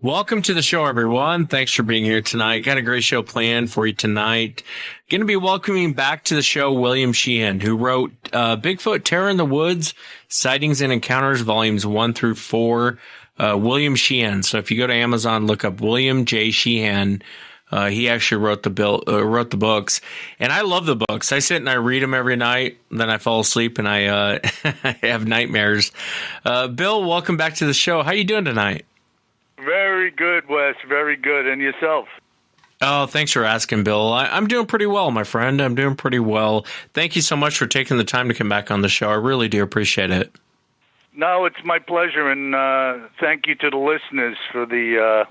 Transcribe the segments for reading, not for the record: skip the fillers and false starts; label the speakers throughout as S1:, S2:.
S1: Welcome to the show, everyone. Thanks for being here tonight. Got a great show planned for you tonight. Going to be welcoming back to the show William Sheehan, who wrote Bigfoot Terror in the Woods, Sightings and Encounters, volumes 1 through 4. William Sheehan. So if you go to Amazon, look up William J. Sheehan. He actually wrote the books, and I love the books. I sit and I read them every night. Then I fall asleep and I I have nightmares. Bill, welcome back to the show. How you doing tonight?
S2: Very good, Wes. Very good. And yourself?
S1: Oh, thanks for asking, Bill. I'm doing pretty well, my friend. I'm doing pretty well. Thank you so much for taking the time to come back on the show. I really do appreciate it.
S2: No, it's my pleasure, and thank you to the listeners for the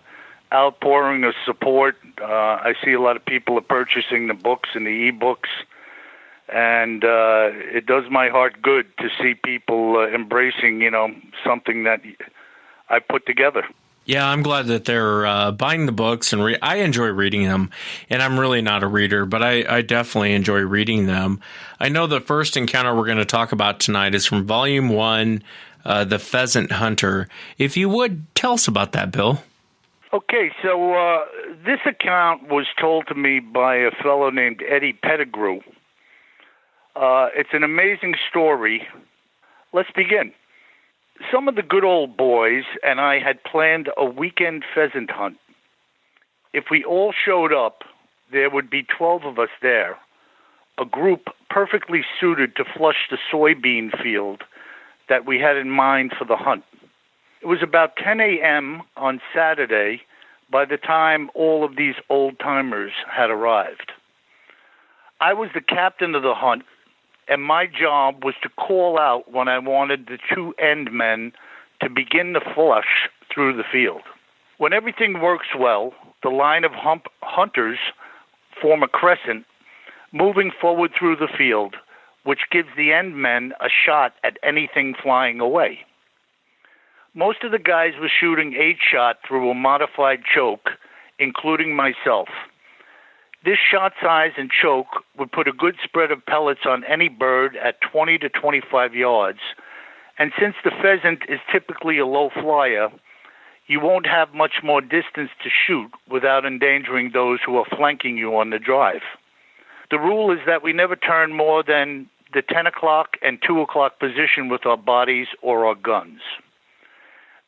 S2: outpouring of support. I see a lot of people are purchasing the books and the e-books, and it does my heart good to see people embracing, something that I put together.
S1: Yeah, I'm glad that they're buying the books, and I enjoy reading them, and I'm really not a reader, but I definitely enjoy reading them. I know the first encounter we're going to talk about tonight is from Volume 1, The Pheasant Hunter. If you would, tell us about that, Bill.
S2: Okay, so this account was told to me by a fellow named Eddie Pettigrew. It's an amazing story. Let's begin. Some of the good old boys and I had planned a weekend pheasant hunt. If we all showed up, there would be 12 of us there, a group perfectly suited to flush the soybean field that we had in mind for the hunt. It was about 10 a.m. on Saturday by the time all of these old-timers had arrived. I was the captain of the hunt, and my job was to call out when I wanted the two end men to begin the flush through the field. When everything works well, the line of hunters form a crescent, moving forward through the field, which gives the end men a shot at anything flying away. Most of the guys were shooting 8-shot through a modified choke, including myself. This shot size and choke would put a good spread of pellets on any bird at 20 to 25 yards, and since the pheasant is typically a low flyer, you won't have much more distance to shoot without endangering those who are flanking you on the drive. The rule is that we never turn more than the 10 o'clock and 2 o'clock position with our bodies or our guns.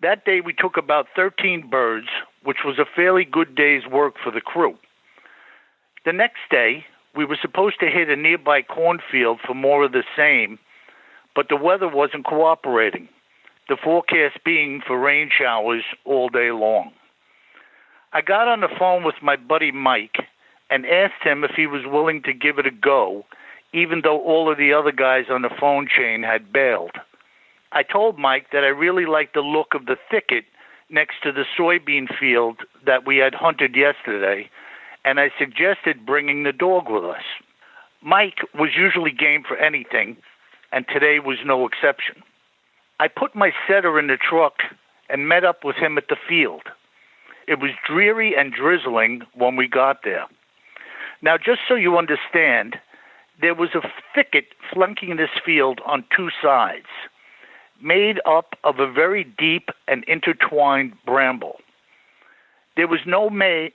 S2: That day we took about 13 birds, which was a fairly good day's work for the crew. The next day, we were supposed to hit a nearby cornfield for more of the same, but the weather wasn't cooperating, the forecast being for rain showers all day long. I got on the phone with my buddy Mike and asked him if he was willing to give it a go, even though all of the other guys on the phone chain had bailed. I told Mike that I really liked the look of the thicket next to the soybean field that we had hunted yesterday, and I suggested bringing the dog with us. Mike was usually game for anything, and today was no exception. I put my setter in the truck and met up with him at the field. It was dreary and drizzling when we got there. Now, just so you understand, there was a thicket flanking this field on two sides, made up of a very deep and intertwined bramble. There was no way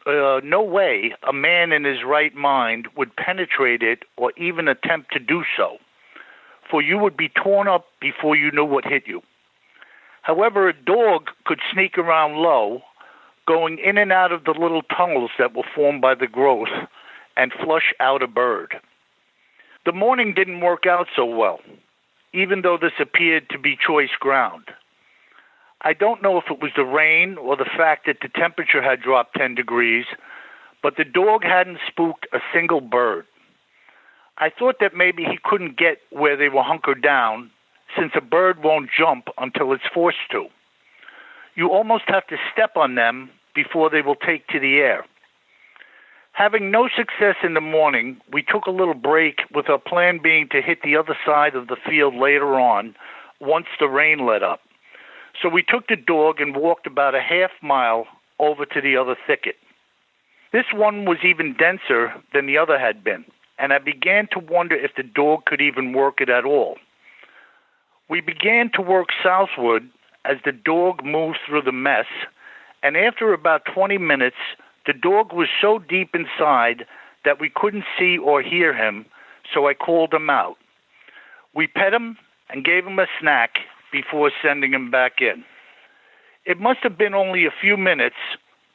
S2: a man in his right mind would penetrate it or even attempt to do so, for you would be torn up before you knew what hit you. However, a dog could sneak around low, going in and out of the little tunnels that were formed by the growth, and flush out a bird. The morning didn't work out so well, even though this appeared to be choice ground. I don't know if it was the rain or the fact that the temperature had dropped 10 degrees, but the dog hadn't spooked a single bird. I thought that maybe he couldn't get where they were hunkered down, since a bird won't jump until it's forced to. You almost have to step on them before they will take to the air. Having no success in the morning, we took a little break, with our plan being to hit the other side of the field later on, once the rain let up. So we took the dog and walked about a half mile over to the other thicket. This one was even denser than the other had been, and I began to wonder if the dog could even work it at all. We began to work southward as the dog moved through the mess, and after about 20 minutes, the dog was so deep inside that we couldn't see or hear him, so I called him out. We pet him and gave him a snack before sending him back in. It must have been only a few minutes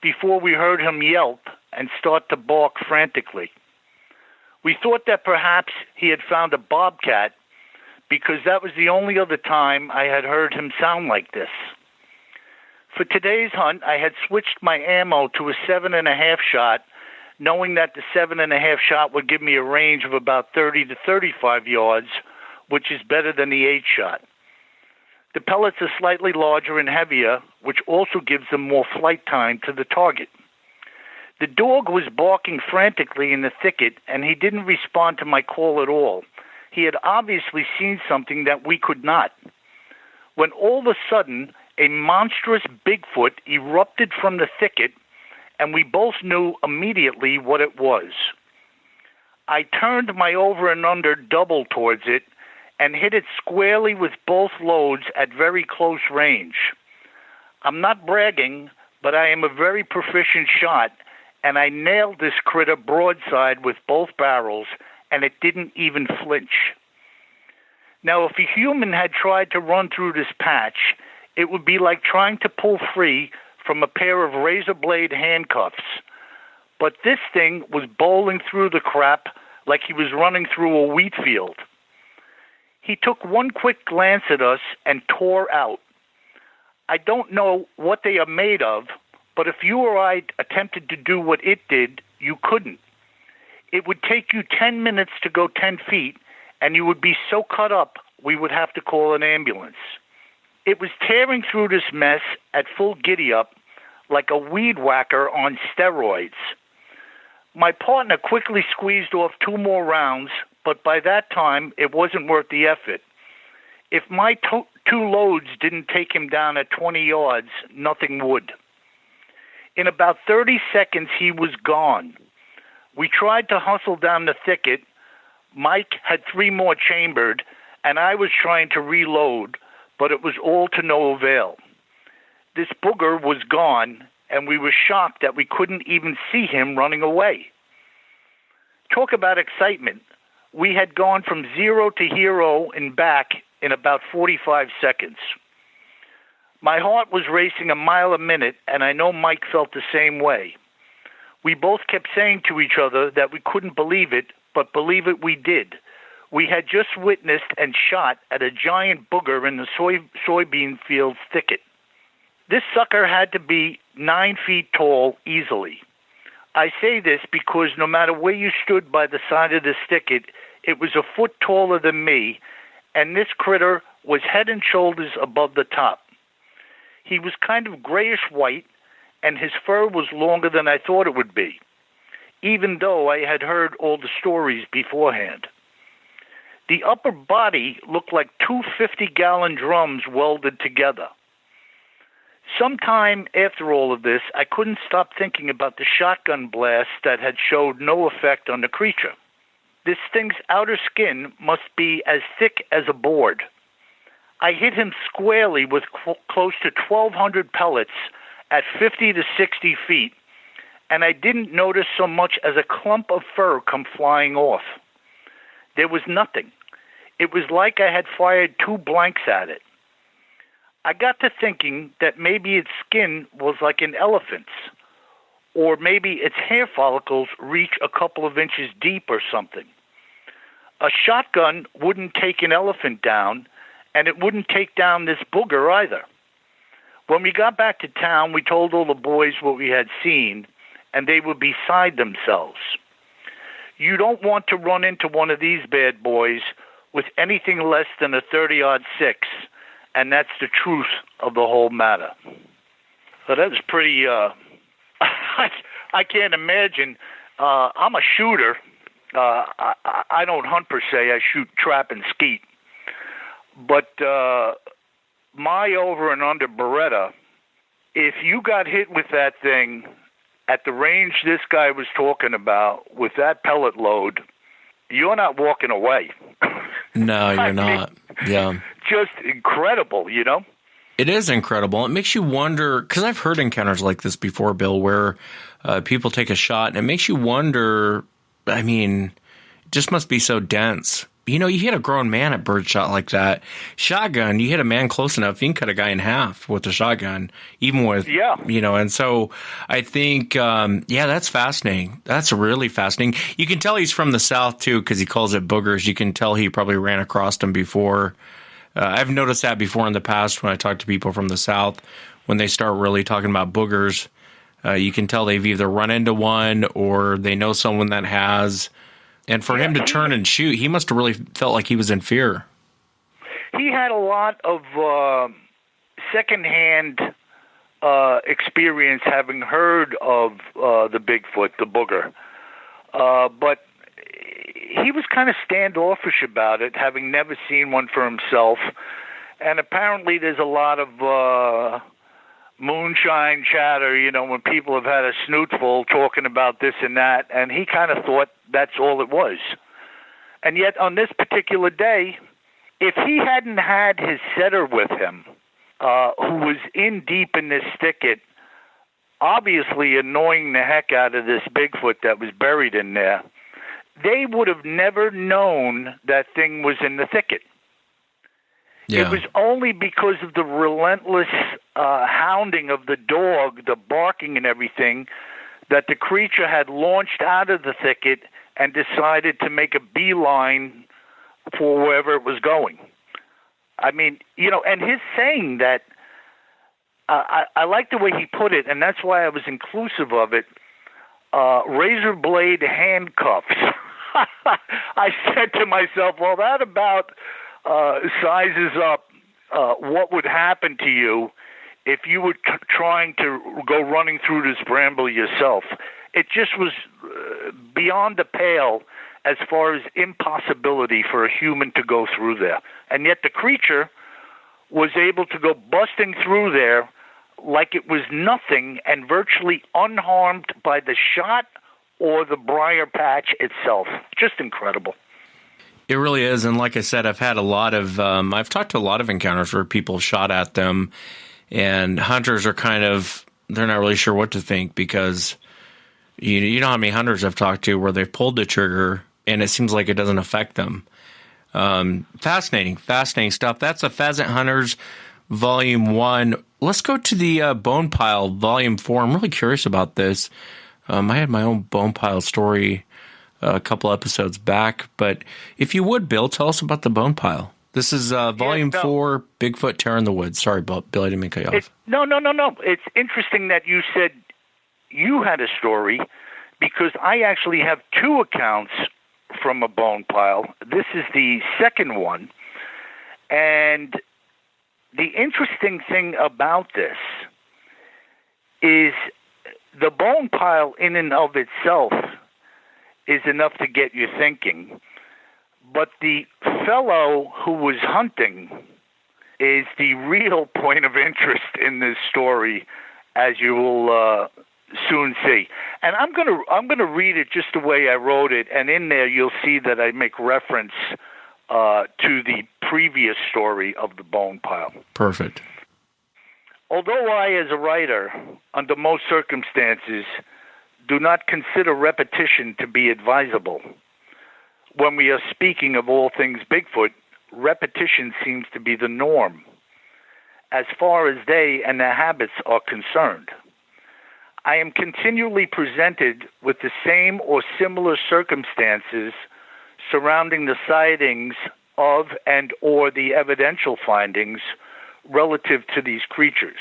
S2: before we heard him yelp and start to bark frantically. We thought that perhaps he had found a bobcat because that was the only other time I had heard him sound like this. For today's hunt, I had switched my ammo to a 7.5 shot, knowing that the 7.5 shot would give me a range of about 30 to 35 yards, which is better than the 8 shot. The pellets are slightly larger and heavier, which also gives them more flight time to the target. The dog was barking frantically in the thicket, and he didn't respond to my call at all. He had obviously seen something that we could not. When all of a sudden, a monstrous Bigfoot erupted from the thicket, and we both knew immediately what it was. I turned my over and under double towards it and hit it squarely with both loads at very close range. I'm not bragging, but I am a very proficient shot, and I nailed this critter broadside with both barrels, and it didn't even flinch. Now, if a human had tried to run through this patch, it would be like trying to pull free from a pair of razor blade handcuffs. But this thing was bowling through the crap like he was running through a wheat field. He took one quick glance at us and tore out. I don't know what they are made of, but if you or I attempted to do what it did, you couldn't. It would take you 10 minutes to go 10 feet, and you would be so cut up we would have to call an ambulance. It was tearing through this mess at full giddy-up like a weed whacker on steroids. My partner quickly squeezed off 2 more rounds, but by that time, it wasn't worth the effort. If my 2 loads didn't take him down at 20 yards, nothing would. In about 30 seconds, he was gone. We tried to hustle down the thicket. Mike had 3 more chambered, and I was trying to reload, but it was all to no avail. This booger was gone, and we were shocked that we couldn't even see him running away. Talk about excitement. We had gone from 0 to hero and back in about 45 seconds. My heart was racing a mile a minute, and I know Mike felt the same way. We both kept saying to each other that we couldn't believe it, but believe it we did. We had just witnessed and shot at a giant booger in the soybean field thicket. This sucker had to be 9 feet tall easily. I say this because no matter where you stood by the side of this thicket, it was a foot taller than me, and this critter was head and shoulders above the top. He was kind of grayish-white, and his fur was longer than I thought it would be, even though I had heard all the stories beforehand. The upper body looked like 2 50-gallon drums welded together. Sometime after all of this, I couldn't stop thinking about the shotgun blast that had showed no effect on the creature. This thing's outer skin must be as thick as a board. I hit him squarely with close to 1,200 pellets at 50 to 60 feet, and I didn't notice so much as a clump of fur come flying off. There was nothing. It was like I had fired 2 blanks at it. I got to thinking that maybe its skin was like an elephant's, or maybe its hair follicles reach a couple of inches deep or something. A shotgun wouldn't take an elephant down, and it wouldn't take down this booger either. When we got back to town, we told all the boys what we had seen, and they were beside themselves. You don't want to run into one of these bad boys with anything less than a 30-06, and that's the truth of the whole matter. So that was pretty, I can't imagine. I'm a shooter. I don't hunt per se. I shoot trap and skeet. But my over and under Beretta, if you got hit with that thing at the range this guy was talking about with that pellet load, you're not walking away.
S1: No, you're not. Yeah.
S2: Just incredible, you know?
S1: It is incredible. It makes you wonder, because I've heard encounters like this before, Bill, where people take a shot, and it makes you wonder, I mean, it just must be so dense. You know, you hit a grown man at birdshot like that. Shotgun, you hit a man close enough, you can cut a guy in half with a shotgun, even with, you know, and so I think, that's fascinating. That's really fascinating. You can tell he's from the South, too, because he calls it boogers. You can tell he probably ran across them before. I've noticed that before in the past when I talk to people from the South, when they start really talking about boogers, you can tell they've either run into one or they know someone that has. And for him to turn and shoot, he must have really felt like he was in fear.
S2: He had a lot of secondhand experience having heard of the Bigfoot, the booger. But he was kind of standoffish about it, having never seen one for himself. And apparently there's a lot of moonshine chatter, you know, when people have had a snootful talking about this and that, and he kind of thought that's all it was. And yet on this particular day, if he hadn't had his setter with him, who was in deep in this thicket, obviously annoying the heck out of this Bigfoot that was buried in there, they would have never known that thing was in the thicket. Yeah. It was only because of the relentless hounding of the dog, the barking and everything, that the creature had launched out of the thicket and decided to make a beeline for wherever it was going. I mean, you know, and his saying that, I like the way he put it, and that's why I was inclusive of it, razor blade handcuffs. I said to myself, well, that about sizes up what would happen to you if you were trying to go running through this bramble yourself. It just was beyond the pale as far as impossibility for a human to go through there. And yet the creature was able to go busting through there like it was nothing and virtually unharmed by the shot or the briar patch itself. Just incredible.
S1: It really is. And like I said, I've had a lot of, I've talked to a lot of encounters where people shot at them, and hunters are kind of, they're not really sure what to think, because you know how many hunters I've talked to where they've pulled the trigger and it seems like it doesn't affect them. Fascinating stuff. That's a Pheasant Hunters Volume 1. Let's go to the Bone Pile Volume 4. I'm really curious about this. I had my own bone pile story a couple episodes back, but if you would, Bill, tell us about the bone pile. This is Volume 4, Bigfoot Terror in the Woods. Sorry, Bill, I didn't mean to cut you off.
S2: No. It's interesting that you said you had a story, because I actually have two accounts from a bone pile. This is the second one, and the interesting thing about this is the bone pile in and of itself is enough to get you thinking. But the fellow who was hunting is the real point of interest in this story, as you will soon see. And I'm gonna read it just the way I wrote it, and in there you'll see that I make reference to the previous story of the bone pile.
S1: Perfect.
S2: Although I, as a writer, under most circumstances, do not consider repetition to be advisable, when we are speaking of all things Bigfoot, repetition seems to be the norm, as far as they and their habits are concerned. I am continually presented with the same or similar circumstances surrounding the sightings of and or the evidential findings relative to these creatures.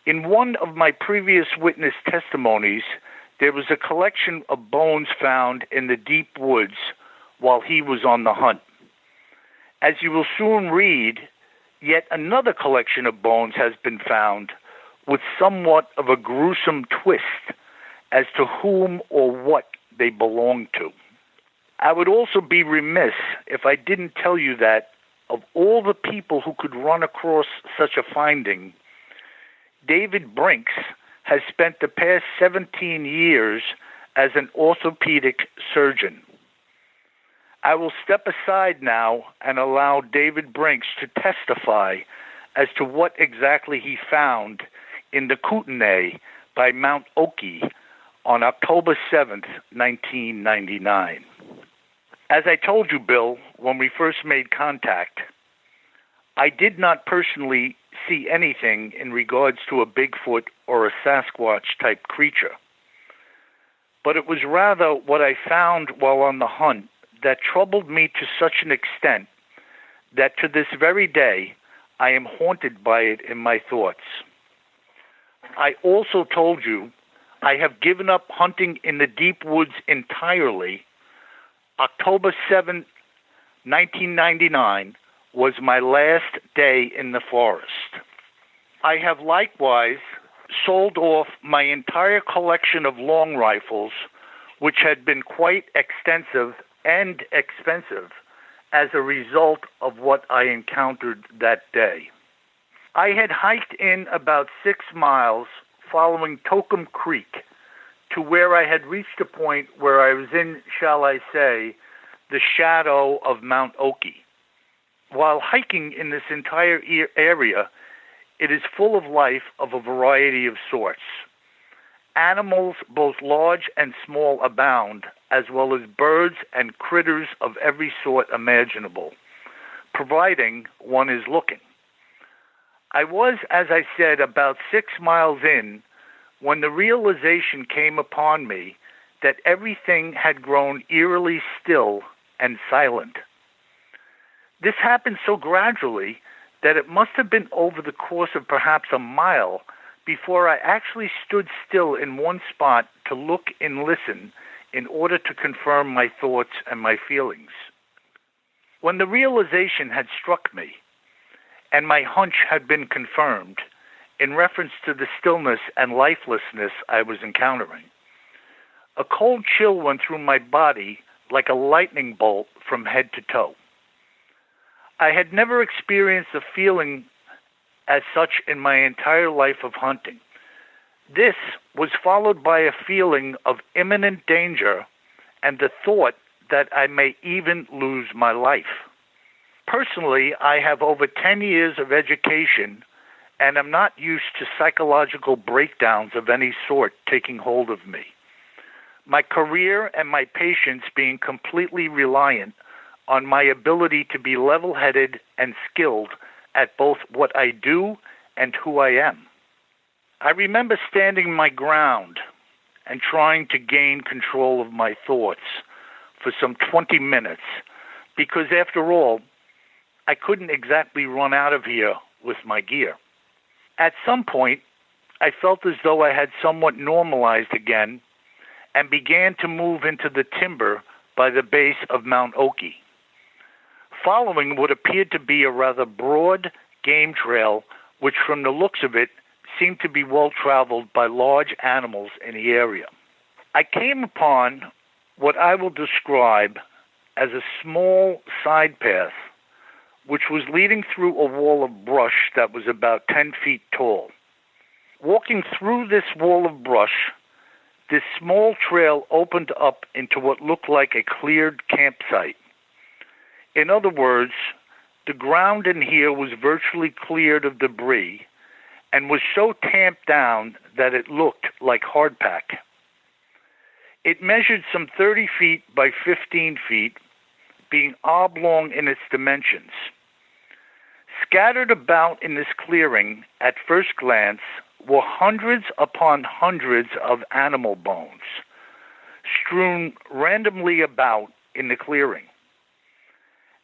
S2: In one of my previous witness testimonies, there was a collection of bones found in the deep woods while he was on the hunt. As you will soon read, yet another collection of bones has been found with somewhat of a gruesome twist as to whom or what they belong to. I would also be remiss if I didn't tell you that of all the people who could run across such a finding, David Brinks has spent the past 17 years as an orthopedic surgeon. I will step aside now and allow David Brinks to testify as to what exactly he found in the Kootenai by Mount Oki on October 7th, 1999. As I told you, Bill, when we first made contact, I did not personally see anything in regards to a Bigfoot or a Sasquatch-type creature. But it was rather what I found while on the hunt that troubled me to such an extent that to this very day I am haunted by it in my thoughts. I also told you I have given up hunting in the deep woods entirely. October 7, 1999 was my last day in the forest. I have likewise sold off my entire collection of long rifles, which had been quite extensive and expensive as a result of what I encountered that day. I had hiked in about 6 miles following Tokum Creek to where I had reached a point where I was in, shall I say, the shadow of Mount Oki. While hiking in this entire area, it is full of life of a variety of sorts. Animals, both large and small, abound, as well as birds and critters of every sort imaginable, providing one is looking. I was, as I said, about 6 miles in when the realization came upon me that everything had grown eerily still and silent. This happened so gradually that it must have been over the course of perhaps a mile before I actually stood still in one spot to look and listen in order to confirm my thoughts and my feelings. When the realization had struck me, and my hunch had been confirmed in reference to the stillness and lifelessness I was encountering, a cold chill went through my body like a lightning bolt from head to toe. I had never experienced a feeling as such in my entire life of hunting. This was followed by a feeling of imminent danger and the thought that I may even lose my life. Personally, I have over 10 years of education and am not used to psychological breakdowns of any sort taking hold of me. My career and my patience being completely reliant on my ability to be level-headed and skilled at both what I do and who I am. I remember standing my ground and trying to gain control of my thoughts for some 20 minutes because, after all, I couldn't exactly run out of here with my gear. At some point, I felt as though I had somewhat normalized again and began to move into the timber by the base of Mount Oki, following what appeared to be a rather broad game trail, which from the looks of it seemed to be well-traveled by large animals in the area. I came upon what I will describe as a small side path, which was leading through a wall of brush that was about 10 feet tall. Walking through this wall of brush, this small trail opened up into what looked like a cleared campsite. In other words, the ground in here was virtually cleared of debris and was so tamped down that it looked like hardpack. It measured some 30 feet by 15 feet, being oblong in its dimensions. Scattered about in this clearing, at first glance, were hundreds upon hundreds of animal bones, strewn randomly about in the clearing.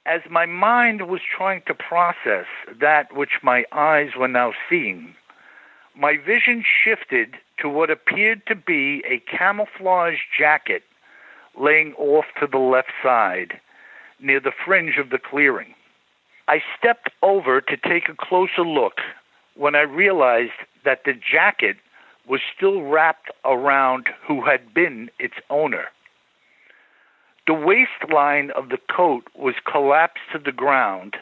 S2: As my mind was trying to process that which my eyes were now seeing, my vision shifted to what appeared to be a camouflage jacket laying off to the left side, near the fringe of the clearing. I stepped over to take a closer look when I realized that the jacket was still wrapped around who had been its owner. The waistline of the coat was collapsed to the ground,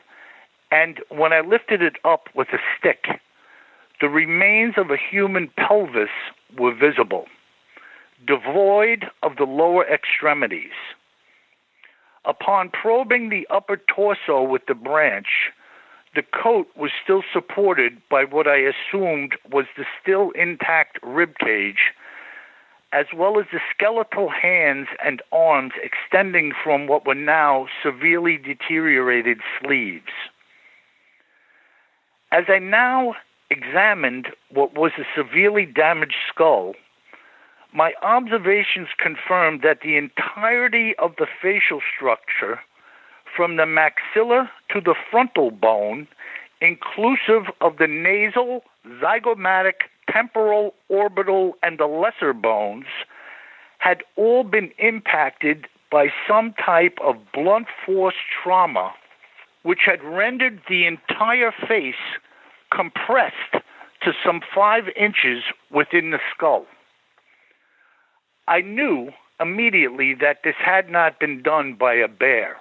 S2: and when I lifted it up with a stick, the remains of a human pelvis were visible, devoid of the lower extremities. Upon probing the upper torso with the branch, the coat was still supported by what I assumed was the still intact rib cage, as well as the skeletal hands and arms extending from what were now severely deteriorated sleeves. As I now examined what was a severely damaged skull, my observations confirmed that the entirety of the facial structure, from the maxilla to the frontal bone, inclusive of the nasal, zygomatic, temporal, orbital, and the lesser bones, had all been impacted by some type of blunt force trauma, which had rendered the entire face compressed to some 5 inches within the skull. I knew immediately that this had not been done by a bear,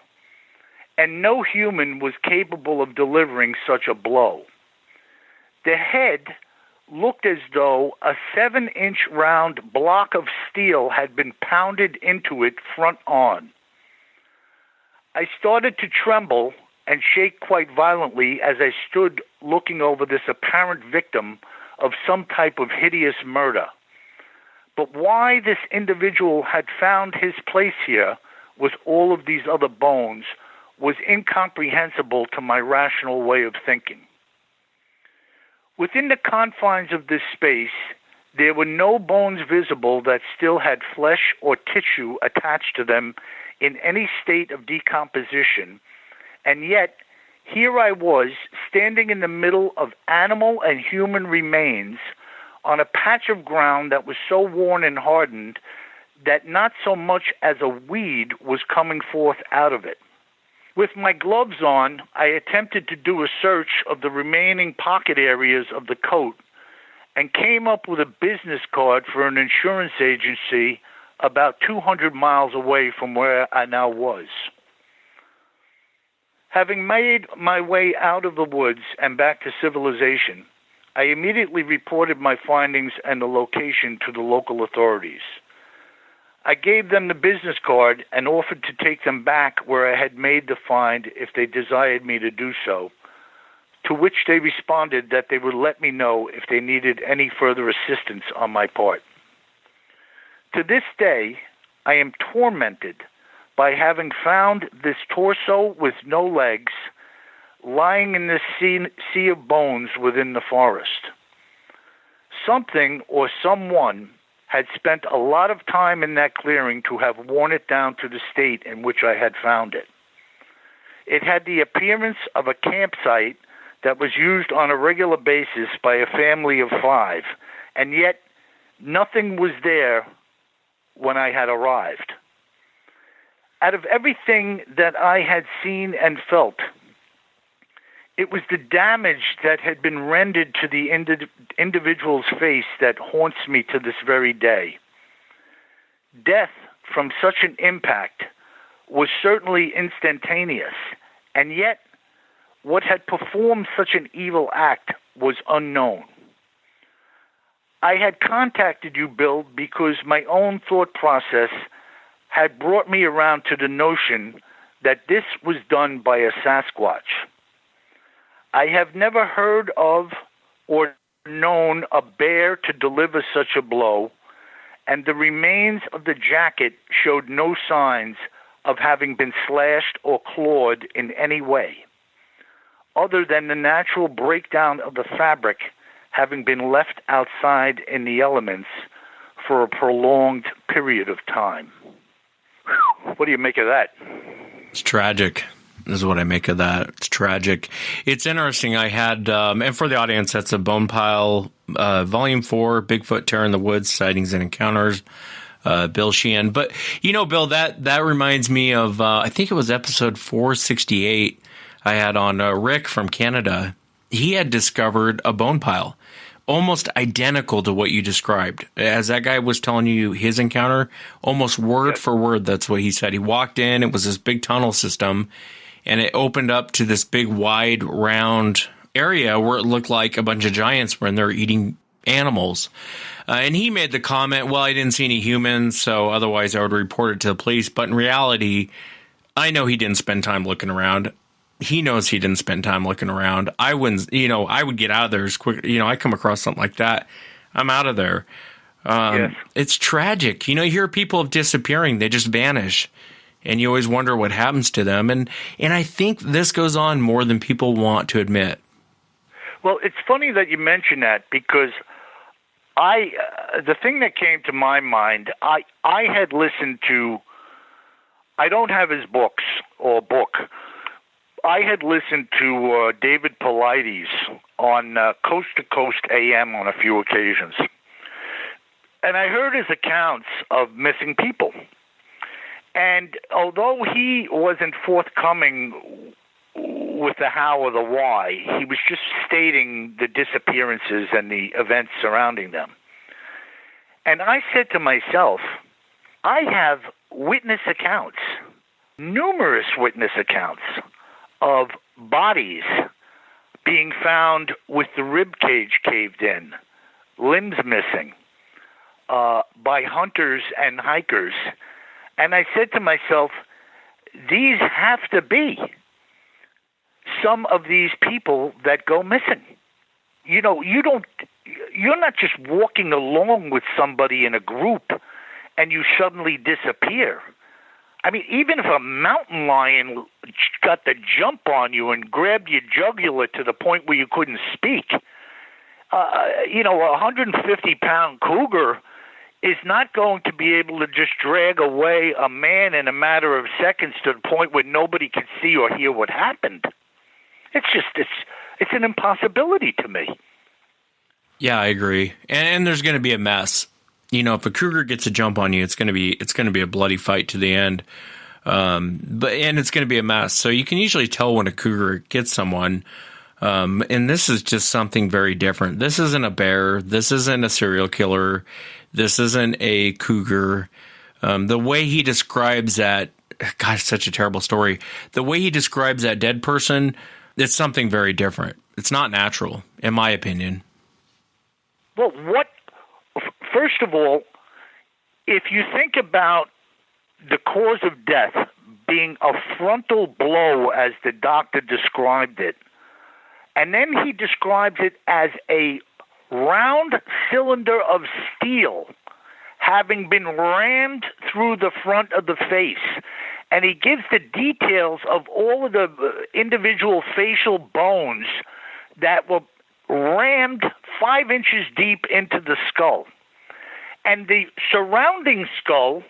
S2: and no human was capable of delivering such a blow. The head looked as though a 7-inch round block of steel had been pounded into it front on. I started to tremble and shake quite violently as I stood looking over this apparent victim of some type of hideous murder. But why this individual had found his place here with all of these other bones was incomprehensible to my rational way of thinking. Within the confines of this space, there were no bones visible that still had flesh or tissue attached to them in any state of decomposition, and yet here I was standing in the middle of animal and human remains on a patch of ground that was so worn and hardened that not so much as a weed was coming forth out of it. With my gloves on, I attempted to do a search of the remaining pocket areas of the coat and came up with a business card for an insurance agency about 200 miles away from where I now was. Having made my way out of the woods and back to civilization, I immediately reported my findings and the location to the local authorities. I gave them the business card and offered to take them back where I had made the find if they desired me to do so, to which they responded that they would let me know if they needed any further assistance on my part. To this day, I am tormented by having found this torso with no legs lying in this sea of bones within the forest. Something or someone had spent a lot of time in that clearing to have worn it down to the state in which I had found it. It had the appearance of a campsite that was used on a regular basis by a family of 5, and yet nothing was there when I had arrived. Out of everything that I had seen and felt, it was the damage that had been rendered to the individual's face that haunts me to this very day. Death from such an impact was certainly instantaneous, and yet what had performed such an evil act was unknown. I had contacted you, Bill, because my own thought process had brought me around to the notion that this was done by a Sasquatch. I have never heard of or known a bear to deliver such a blow, and the remains of the jacket showed no signs of having been slashed or clawed in any way, other than the natural breakdown of the fabric having been left outside in the elements for a prolonged period of time. What do you make of that?
S1: It's tragic. Is what I make of that. It's tragic. It's interesting. I had, and for the audience, that's a Bone Pile, Volume 4, Bigfoot Terror in the Woods, Sightings and Encounters, Bill Sheehan. But, you know, Bill, that reminds me of, I think it was episode 468 I had on Rick from Canada. He had discovered a bone pile, almost identical to what you described. As that guy was telling you his encounter, almost word for word, that's what he said. He walked in, it was this big tunnel system, and it opened up to this big, wide, round area where it looked like a bunch of giants were in there eating animals. And he made the comment, well, I didn't see any humans, so otherwise I would report it to the police. But in reality, I know he didn't spend time looking around. he knows he didn't spend time looking around. I wouldn't, I would get out of there as quick. I come across something like that, I'm out of there.
S2: Yes.
S1: It's tragic. You hear people disappearing. They just vanish. And you always wonder what happens to them. And I think this goes on more than people want to admit.
S2: Well, it's funny that you mention that because the thing that came to my mind, I had listened to, I don't have his books or book. I had listened to David Paulides on Coast to Coast AM on a few occasions. And I heard his accounts of missing people. And although he wasn't forthcoming with the how or the why, he was just stating the disappearances and the events surrounding them. And I said to myself, I have witness accounts, numerous witness accounts of bodies being found with the rib cage caved in, limbs missing, by hunters and hikers. And I said to myself, these have to be some of these people that go missing. You're not just walking along with somebody in a group and you suddenly disappear. I mean, even if a mountain lion got the jump on you and grabbed your jugular to the point where you couldn't speak, a 150-pound cougar is not going to be able to just drag away a man in a matter of seconds to the point where nobody can see or hear what happened. It's an impossibility to me.
S1: Yeah, I agree. And there's going to be a mess. If a cougar gets a jump on you, it's going to be a bloody fight to the end. But it's going to be a mess. So you can usually tell when a cougar gets someone. And this is just something very different. This isn't a bear. This isn't a serial killer. This isn't a cougar. The way he describes that, gosh, such a terrible story. The way he describes that dead person, it's something very different. It's not natural, in my opinion.
S2: Well, first of all, if you think about the cause of death being a frontal blow as the doctor described it, and then he describes it as a round cylinder of steel having been rammed through the front of the face. And he gives the details of all of the individual facial bones that were rammed 5 inches deep into the skull. And the surrounding skull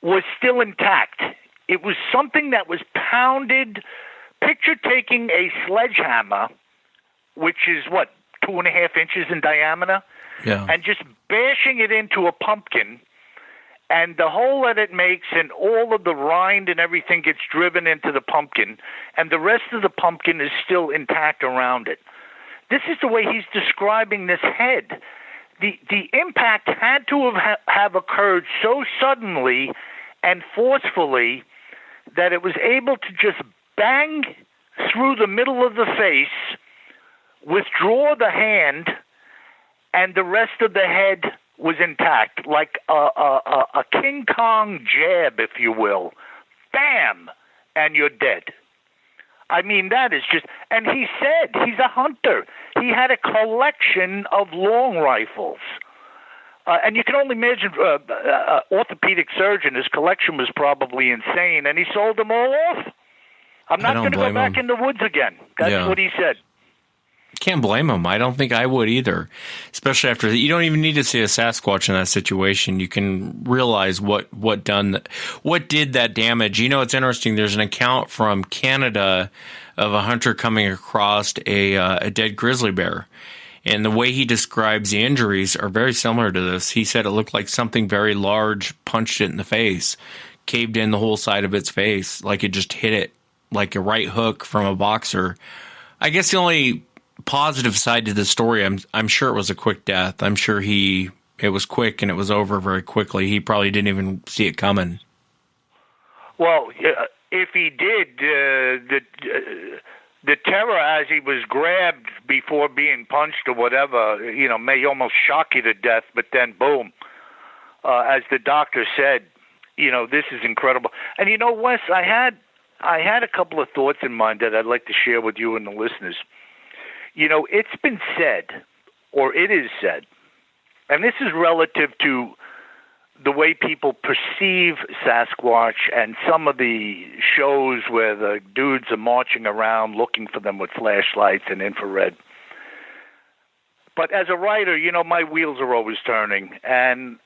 S2: was still intact. It was something that was pounded. Picture taking a sledgehammer, which is 2.5 inches in diameter, and just bashing it into a pumpkin, and the hole that it makes and all of the rind and everything gets driven into the pumpkin, and the rest of the pumpkin is still intact around it. This is the way he's describing this head. The impact had to have occurred so suddenly and forcefully that it was able to just bang through the middle of the face, withdraw the hand, and the rest of the head was intact, like a King Kong jab, if you will. Bam! And you're dead. I mean, that is just... And he said he's a hunter. He had a collection of long rifles. And you can only imagine orthopedic surgeon, his collection was probably insane, and he sold them all off. I'm not going to go back in the woods again. That's what he said.
S1: Can't blame him. I don't think I would either. Especially after you don't even need to see a Sasquatch in that situation. You can realize what did that damage. It's interesting. There's an account from Canada of a hunter coming across a dead grizzly bear. And the way he describes the injuries are very similar to this. He said it looked like something very large punched it in the face, caved in the whole side of its face, like it just hit it like a right hook from a boxer. I guess the only positive side to the story, I'm sure it was a quick death. I'm sure it was quick and it was over very quickly. He probably didn't even see it coming.
S2: Well, if he did, the terror as he was grabbed before being punched or whatever, may almost shock you to death, but then boom, as the doctor said, this is incredible. And Wes, I I had a couple of thoughts in mind that I'd like to share with you and the listeners. It's been said, or it is said, and this is relative to the way people perceive Sasquatch and some of the shows where the dudes are marching around looking for them with flashlights and infrared. But as a writer, my wheels are always turning, and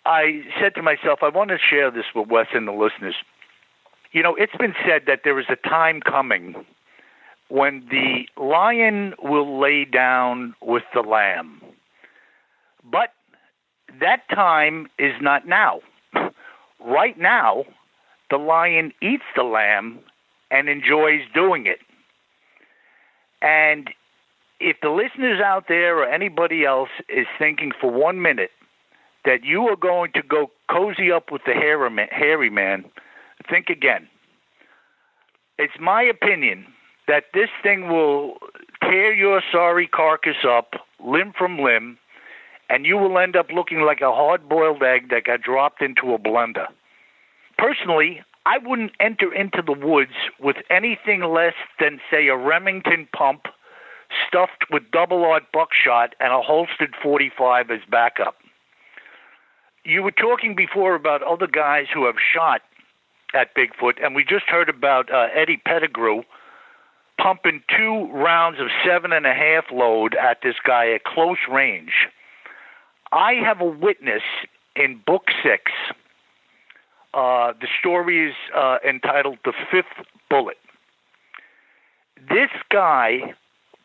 S2: I said to myself, I want to share this with Wes and the listeners. It's been said that there is a time coming when the lion will lay down with the lamb. But that time is not now. Right now, the lion eats the lamb and enjoys doing it. And if the listeners out there or anybody else is thinking for 1 minute that you are going to go cozy up with the hairy man, think again. It's my opinion that this thing will tear your sorry carcass up limb from limb, and you will end up looking like a hard-boiled egg that got dropped into a blender. Personally, I wouldn't enter into the woods with anything less than, say, a Remington pump stuffed with double-aught buckshot and a holstered .45 as backup. You were talking before about other guys who have shot at Bigfoot, and we just heard about Eddie Pettigrew pumping 2 rounds of 7.5 load at this guy at close range. I have a witness in Book 6. The story is entitled The Fifth Bullet. This guy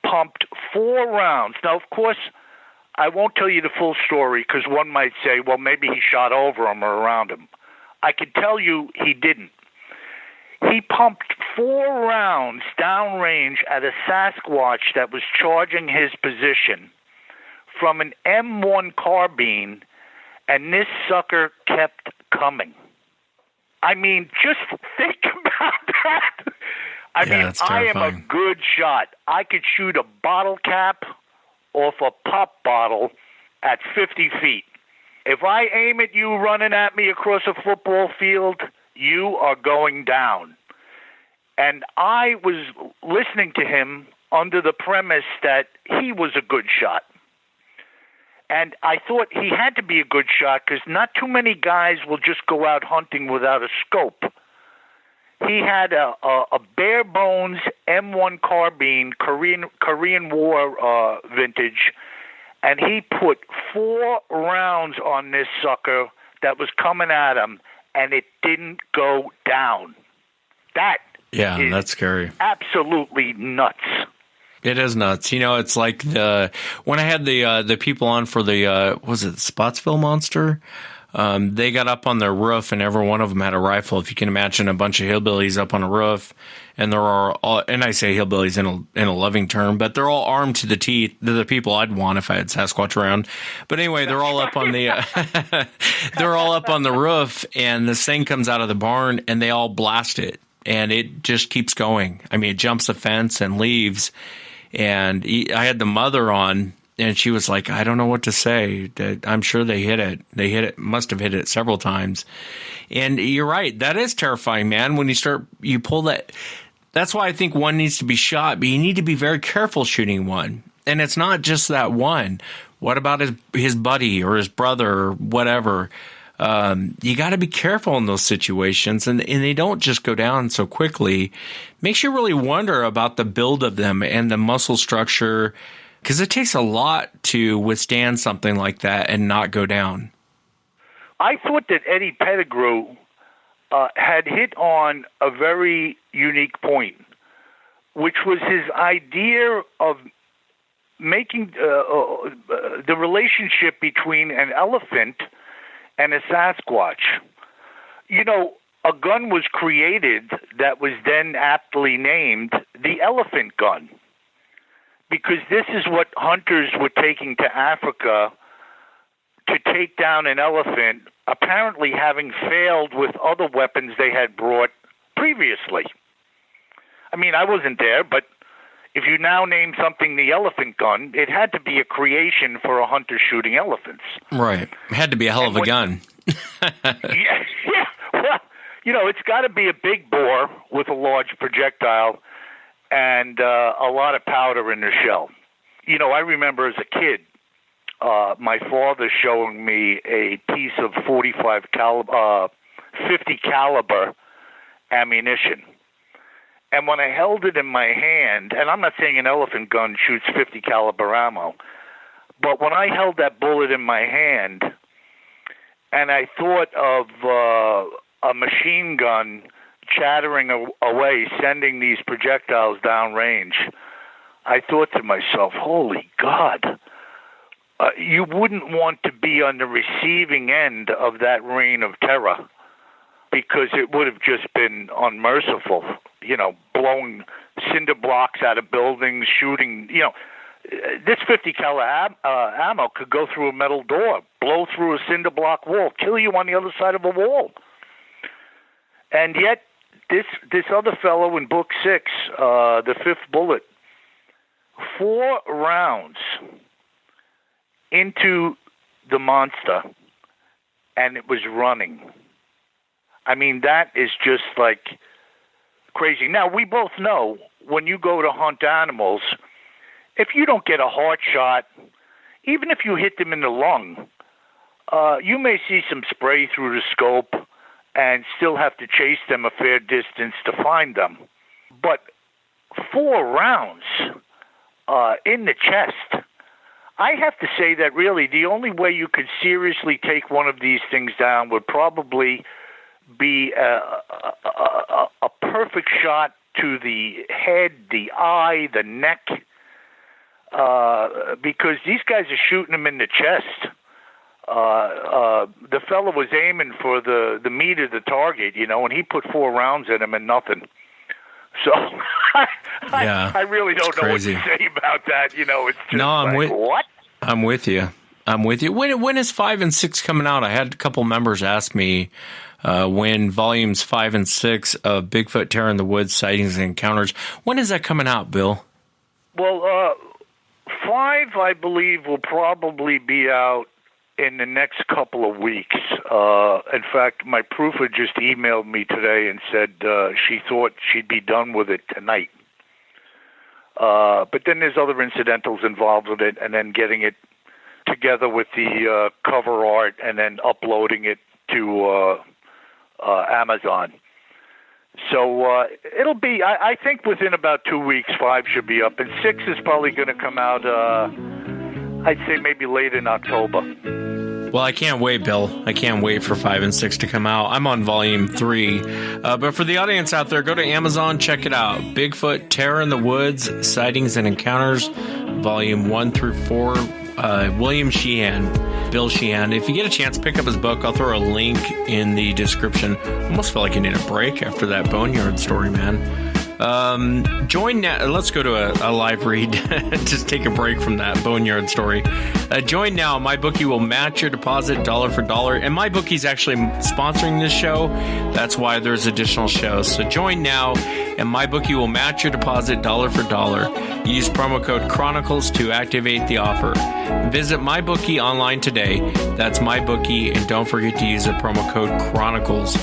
S2: pumped 4 rounds. Now, of course, I won't tell you the full story because one might say, well, maybe he shot over him or around him. I can tell you he didn't. He pumped 4 rounds downrange at a Sasquatch that was charging his position from an M1 carbine, and this sucker kept coming. I mean, just think about that. I am a good shot. I could shoot a bottle cap off a pop bottle at 50 feet. If I aim at you running at me across a football field, you are going down. And I was listening to him under the premise that he was a good shot. And I thought he had to be a good shot because not too many guys will just go out hunting without a scope. He had a bare bones M1 carbine, Korean War vintage, and he put 4 rounds on this sucker that was coming at him, and it didn't go down.
S1: That's scary.
S2: Absolutely nuts.
S1: It is nuts. It's like when I had the people on for the was it the Spotsville Monster? They got up on their roof, and every one of them had a rifle. If you can imagine a bunch of hillbillies up on a roof, and they're all, and I say hillbillies in a loving term, but they're all armed to the teeth. They're the people I'd want if I had Sasquatch around. But anyway, they're all up on the they're all up on the roof, and this thing comes out of the barn, and they all blast it, and it just keeps going. I mean, it jumps the fence and leaves. And I had the mother on, and she was like, I don't know what to say. I'm sure they hit it. Must have hit it several times. And you're right. That is terrifying, man. When you pull that. That's why I think one needs to be shot, but you need to be very careful shooting one. And it's not just that one. What about his buddy or his brother or whatever? You got to be careful in those situations, and they don't just go down so quickly. Makes you really wonder about the build of them and the muscle structure, because it takes a lot to withstand something like that and not go down.
S2: I thought that Eddie Pettigrew had hit on a very unique point, which was his idea of making the relationship between an elephant and a Sasquatch. A gun was created that was then aptly named the elephant gun, because this is what hunters were taking to Africa to take down an elephant, apparently having failed with other weapons they had brought previously. I mean, I wasn't there, but if you now name something the elephant gun, it had to be a creation for a hunter shooting elephants.
S1: Right. It had to be a hell of a gun.
S2: Yeah. Well, It's got to be a big bore with a large projectile and a lot of powder in the shell. I remember as a kid, my father showing me a piece of 50 caliber ammunition. And when I held it in my hand, and I'm not saying an elephant gun shoots 50 caliber ammo, but when I held that bullet in my hand and I thought of a machine gun chattering away, sending these projectiles downrange, I thought to myself, holy God, you wouldn't want to be on the receiving end of that reign of terror, because it would have just been unmerciful, blowing cinder blocks out of buildings, shooting, this 50 caliber ammo could go through a metal door, blow through a cinder block wall, kill you on the other side of a wall. And yet, this other fellow in book 6, the fifth bullet, 4 rounds into the monster, and it was running. I mean, that is just like crazy. Now, we both know when you go to hunt animals, if you don't get a heart shot, even if you hit them in the lung, you may see some spray through the scope and still have to chase them a fair distance to find them. But 4 rounds in the chest, I have to say that really the only way you could seriously take one of these things down would probably be a perfect shot to the head, the eye, the neck, because these guys are shooting them in the chest. The fellow was aiming for the meat of the target, and he put 4 rounds in him and nothing. So I really don't know what to say about that. It's just what?
S1: I'm with you. When is 5 and 6 coming out? I had a couple members ask me when volumes 5 and 6 of Bigfoot Terror in the Woods, Sightings and Encounters. When is that coming out, Bill?
S2: Well, 5, I believe, will probably be out in the next couple of weeks. In fact, my proofer just emailed me today and said she thought she'd be done with it tonight. But then there's other incidentals involved with it, and then getting it together with the cover art and then uploading it to Amazon. So it'll be, I think within about 2 weeks, 5 should be up, and 6 is probably going to come out, I'd say maybe late in October.
S1: Well, I can't wait, Bill. I can't wait for 5 and 6 to come out. I'm on volume 3. But for the audience out there, go to Amazon, check it out. Bigfoot Terror in the Woods, Sightings and Encounters, volume 1 through 4. William Sheehan, Bill Sheehan. If you get a chance, pick up his book. I'll throw a link in the description. Almost feel like you need a break after that Boneyard story, man. Join now. Let's go to a live read. Just take a break from that Boneyard story. Join now. MyBookie will match your deposit dollar for dollar. And MyBookie's actually sponsoring this show. That's why there's additional shows. So join now, and MyBookie will match your deposit dollar for dollar. Use promo code Chronicles to activate the offer. Visit MyBookie online today. That's MyBookie, and don't forget to use the promo code Chronicles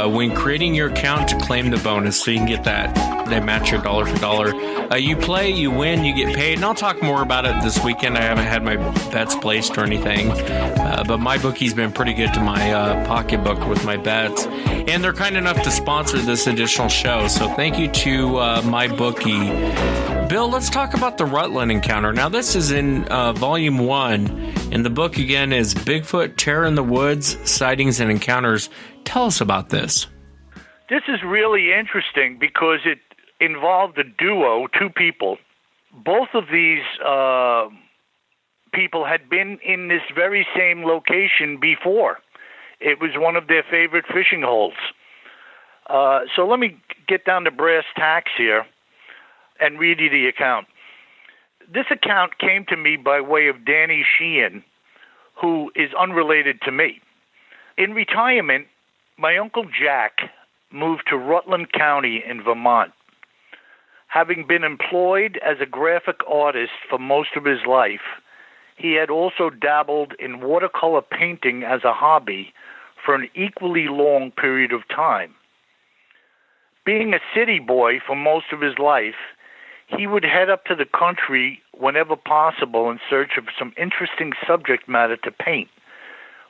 S1: when creating your account to claim the bonus, so you can get that. They match your dollar for dollar. You play, you win, you get paid, and I'll talk more about it this weekend. I haven't had my bets placed or anything, but MyBookie's been pretty good to my pocketbook with my bets, and they're kind enough to sponsor this additional show, so thank you to MyBookie. Bill, let's talk about the Rutland Encounter. Now, this is in Volume 1, and the book, again, is Bigfoot Terror in the Woods, Sightings and Encounters. Tell us about this.
S2: This is really interesting because it involved a duo, 2 people. Both of these people had been in this very same location before. It was one of their favorite fishing holes. So let me get down to brass tacks here and read you the account. This account came to me by way of Danny Sheehan, who is unrelated to me. In retirement, my Uncle Jack moved to Rutland County in Vermont. Having been employed as a graphic artist for most of his life, he had also dabbled in watercolor painting as a hobby for an equally long period of time. Being a city boy for most of his life, he would head up to the country whenever possible in search of some interesting subject matter to paint,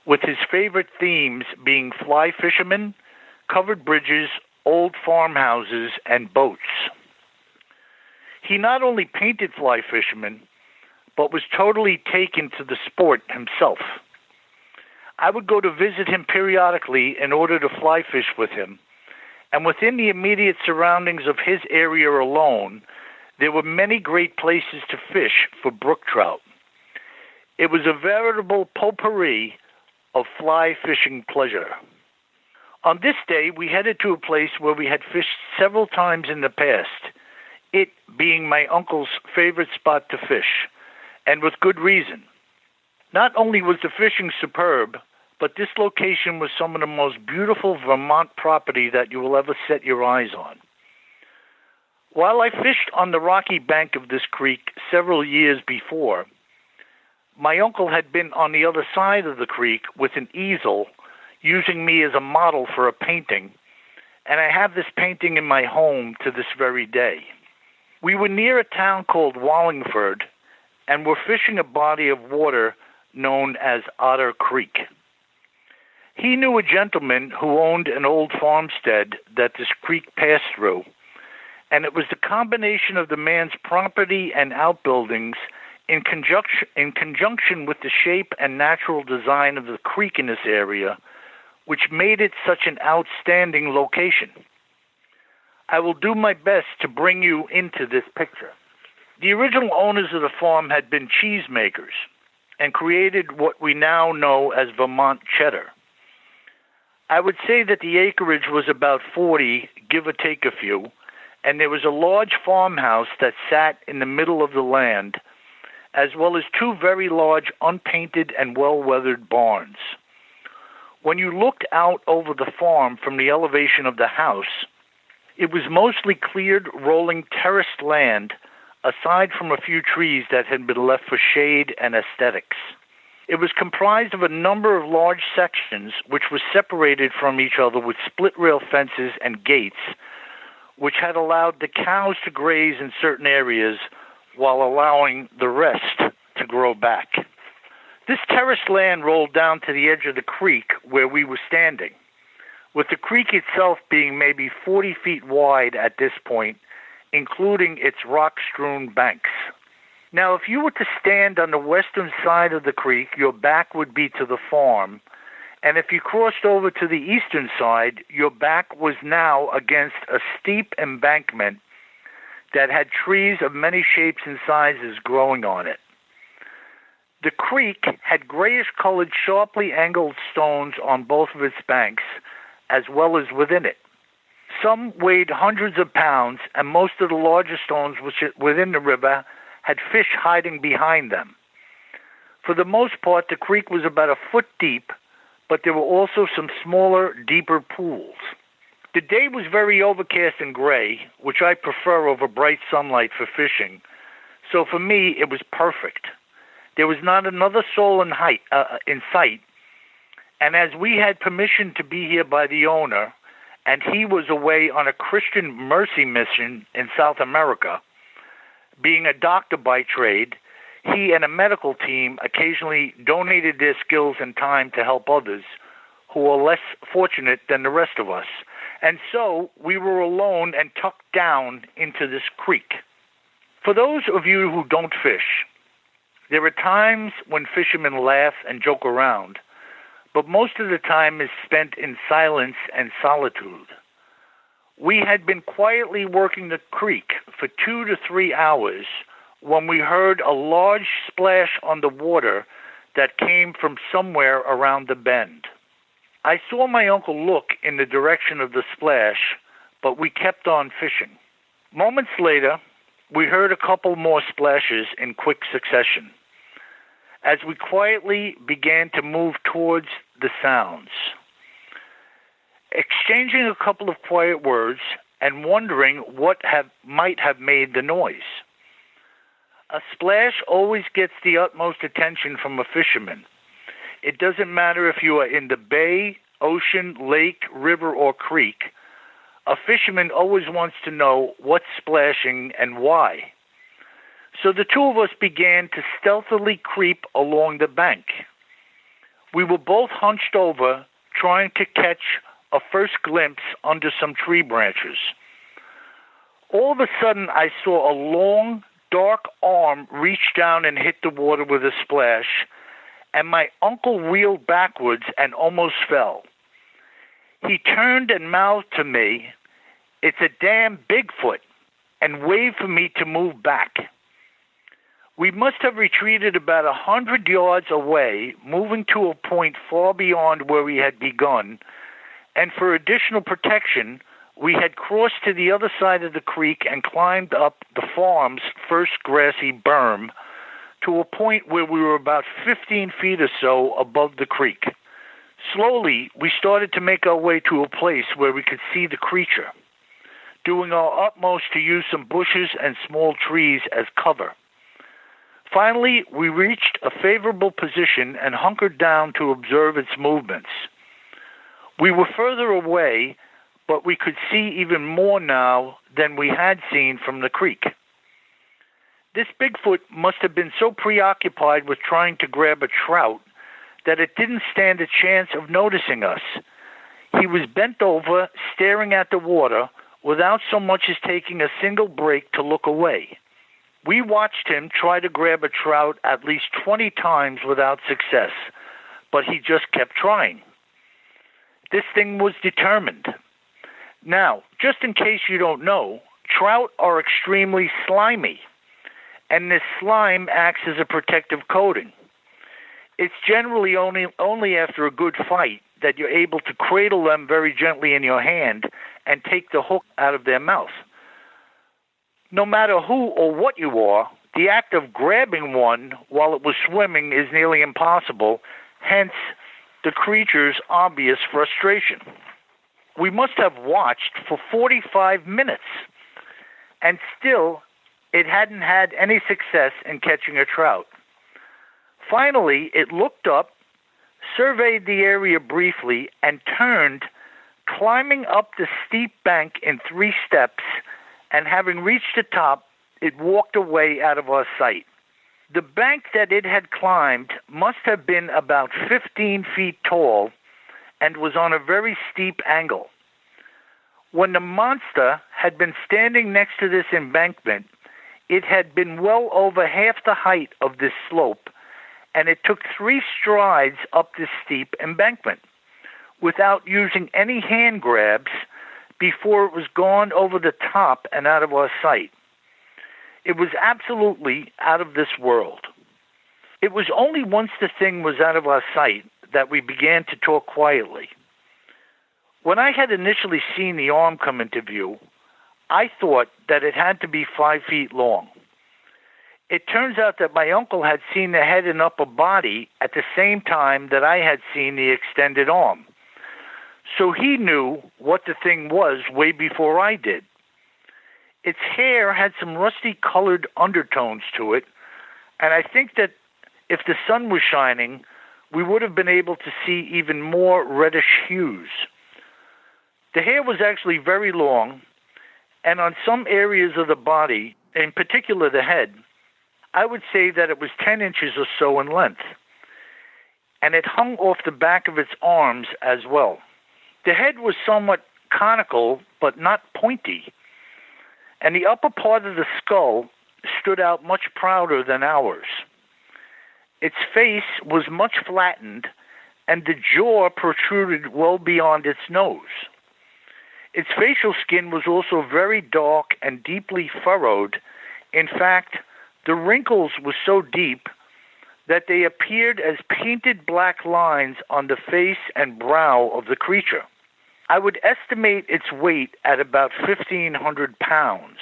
S2: with his favorite themes being fly fishermen, covered bridges, old farmhouses, and boats. He not only painted fly fishermen, but was totally taken to the sport himself. I would go to visit him periodically in order to fly fish with him, and within the immediate surroundings of his area alone, there were many great places to fish for brook trout. It was a veritable potpourri of fly fishing pleasure. On this day, we headed to a place where we had fished several times in the past, it being my uncle's favorite spot to fish, and with good reason. Not only was the fishing superb, but this location was some of the most beautiful Vermont property that you will ever set your eyes on. While I fished on the rocky bank of this creek several years before, my uncle had been on the other side of the creek with an easel, using me as a model for a painting, and I have this painting in my home to this very day. We were near a town called Wallingford, and were fishing a body of water known as Otter Creek. He knew a gentleman who owned an old farmstead that this creek passed through, and it was the combination of the man's property and outbuildings in conjunction with the shape and natural design of the creek in this area, which made it such an outstanding location. I will do my best to bring you into this picture. The original owners of the farm had been cheesemakers and created what we now know as Vermont cheddar. I would say that the acreage was about 40, give or take a few, and there was a large farmhouse that sat in the middle of the land, as well as two very large unpainted and well-weathered barns. When you looked out over the farm from the elevation of the house, it was mostly cleared, rolling, terraced land, aside from a few trees that had been left for shade and aesthetics. It was comprised of a number of large sections which were separated from each other with split-rail fences and gates, which had allowed the cows to graze in certain areas while allowing the rest to grow back. This terraced land rolled down to the edge of the creek where we were standing, with the creek itself being maybe 40 feet wide at this point, including its rock-strewn banks. Now, if you were to stand on the western side of the creek, your back would be to the farm, and if you crossed over to the eastern side, your back was now against a steep embankment that had trees of many shapes and sizes growing on it. The creek had grayish-colored, sharply angled stones on both of its banks, as well as within it. Some weighed hundreds of pounds, and most of the larger stones within the river had fish hiding behind them. For the most part, the creek was about a foot deep, but there were also some smaller, deeper pools. The day was very overcast and gray, which I prefer over bright sunlight for fishing, so for me it was perfect. There was not another soul in sight, and as we had permission to be here by the owner, and he was away on a Christian mercy mission in South America, being a doctor by trade, he and a medical team occasionally donated their skills and time to help others who are less fortunate than the rest of us. And so we were alone and tucked down into this creek. For those of you who don't fish, there are times when fishermen laugh and joke around, but most of the time is spent in silence and solitude. We had been quietly working the creek for 2 to 3 hours when we heard a large splash on the water that came from somewhere around the bend. I saw my uncle look in the direction of the splash, but we kept on fishing. Moments later, we heard a couple more splashes in quick succession, as we quietly began to move towards the sounds, exchanging a couple of quiet words and wondering what might have made the noise. A splash always gets the utmost attention from a fisherman. It doesn't matter if you are in the bay ocean, lake, river, or creek, a fisherman always wants to know what's splashing and why. So the two of us began to stealthily creep along the bank. We were both hunched over, trying to catch a first glimpse under some tree branches. All of a sudden, I saw a long, dark arm reach down and hit the water with a splash, and my uncle reeled backwards and almost fell. He turned and mouthed to me, "It's a damn Bigfoot," and waved for me to move back. We must have retreated about 100 yards away, moving to a point far beyond where we had begun, and for additional protection, we had crossed to the other side of the creek and climbed up the farm's first grassy berm to a point where we were about 15 feet or so above the creek. Slowly, we started to make our way to a place where we could see the creature, doing our utmost to use some bushes and small trees as cover. Finally, we reached a favorable position and hunkered down to observe its movements. We were further away, but we could see even more now than we had seen from the creek. This Bigfoot must have been so preoccupied with trying to grab a trout that it didn't stand a chance of noticing us. He was bent over, staring at the water, without so much as taking a single break to look away. We watched him try to grab a trout at least 20 times without success, but he just kept trying. This thing was determined. Now, just in case you don't know, trout are extremely slimy, and this slime acts as a protective coating. It's generally only after a good fight that you're able to cradle them very gently in your hand and take the hook out of their mouth. No matter who or what you are, the act of grabbing one while it was swimming is nearly impossible, hence the creature's obvious frustration. We must have watched for 45 minutes, and still it hadn't had any success in catching a trout. Finally, it looked up, surveyed the area briefly, and turned, climbing up the steep bank in 3 steps, and having reached the top, it walked away out of our sight. The bank that it had climbed must have been about 15 feet tall and was on a very steep angle. When the monster had been standing next to this embankment, it had been well over half the height of this slope, and it took 3 strides up this steep embankment without using any hand grabs before it was gone over the top and out of our sight. It was absolutely out of this world. It was only once the thing was out of our sight that we began to talk quietly. When I had initially seen the arm come into view, I thought that it had to be 5 feet long. It turns out that my uncle had seen the head and upper body at the same time that I had seen the extended arm. So he knew what the thing was way before I did. Its hair had some rusty-colored undertones to it, and I think that if the sun was shining, we would have been able to see even more reddish hues. The hair was actually very long, and on some areas of the body, in particular the head, I would say that it was 10 inches or so in length, and it hung off the back of its arms as well. The head was somewhat conical, but not pointy, and the upper part of the skull stood out much prouder than ours. Its face was much flattened, and the jaw protruded well beyond its nose. Its facial skin was also very dark and deeply furrowed. In fact, the wrinkles were so deep that they appeared as painted black lines on the face and brow of the creature. I would estimate its weight at about 1,500 pounds.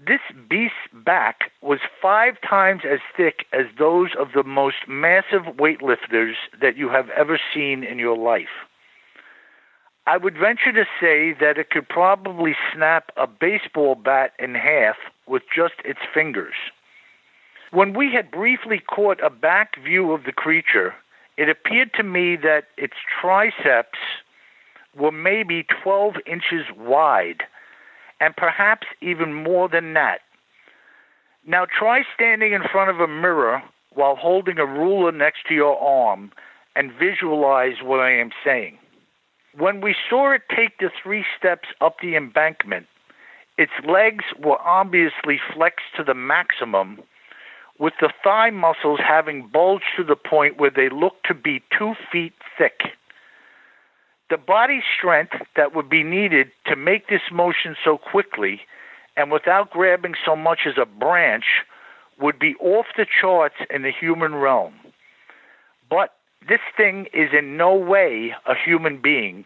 S2: This beast's back was 5 times as thick as those of the most massive weightlifters that you have ever seen in your life. I would venture to say that it could probably snap a baseball bat in half with just its fingers. When we had briefly caught a back view of the creature, It appeared to me that its triceps were maybe 12 inches wide, and perhaps even more than that. Now try standing in front of a mirror while holding a ruler next to your arm and visualize what I am saying. When we saw it take the 3 steps up the embankment, its legs were obviously flexed to the maximum, with the thigh muscles having bulged to the point where they looked to be 2 feet thick. The body strength that would be needed to make this motion so quickly and without grabbing so much as a branch would be off the charts in the human realm. But this thing is in no way a human being,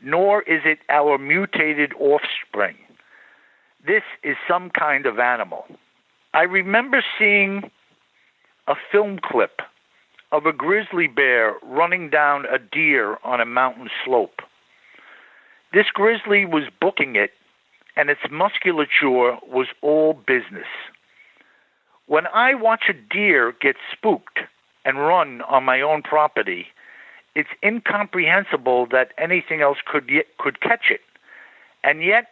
S2: nor is it our mutated offspring. This is some kind of animal. I remember seeing a film clip of a grizzly bear running down a deer on a mountain slope. This grizzly was booking it, and its musculature was all business. When I watch a deer get spooked and run on my own property, it's incomprehensible that anything else could catch it. And yet,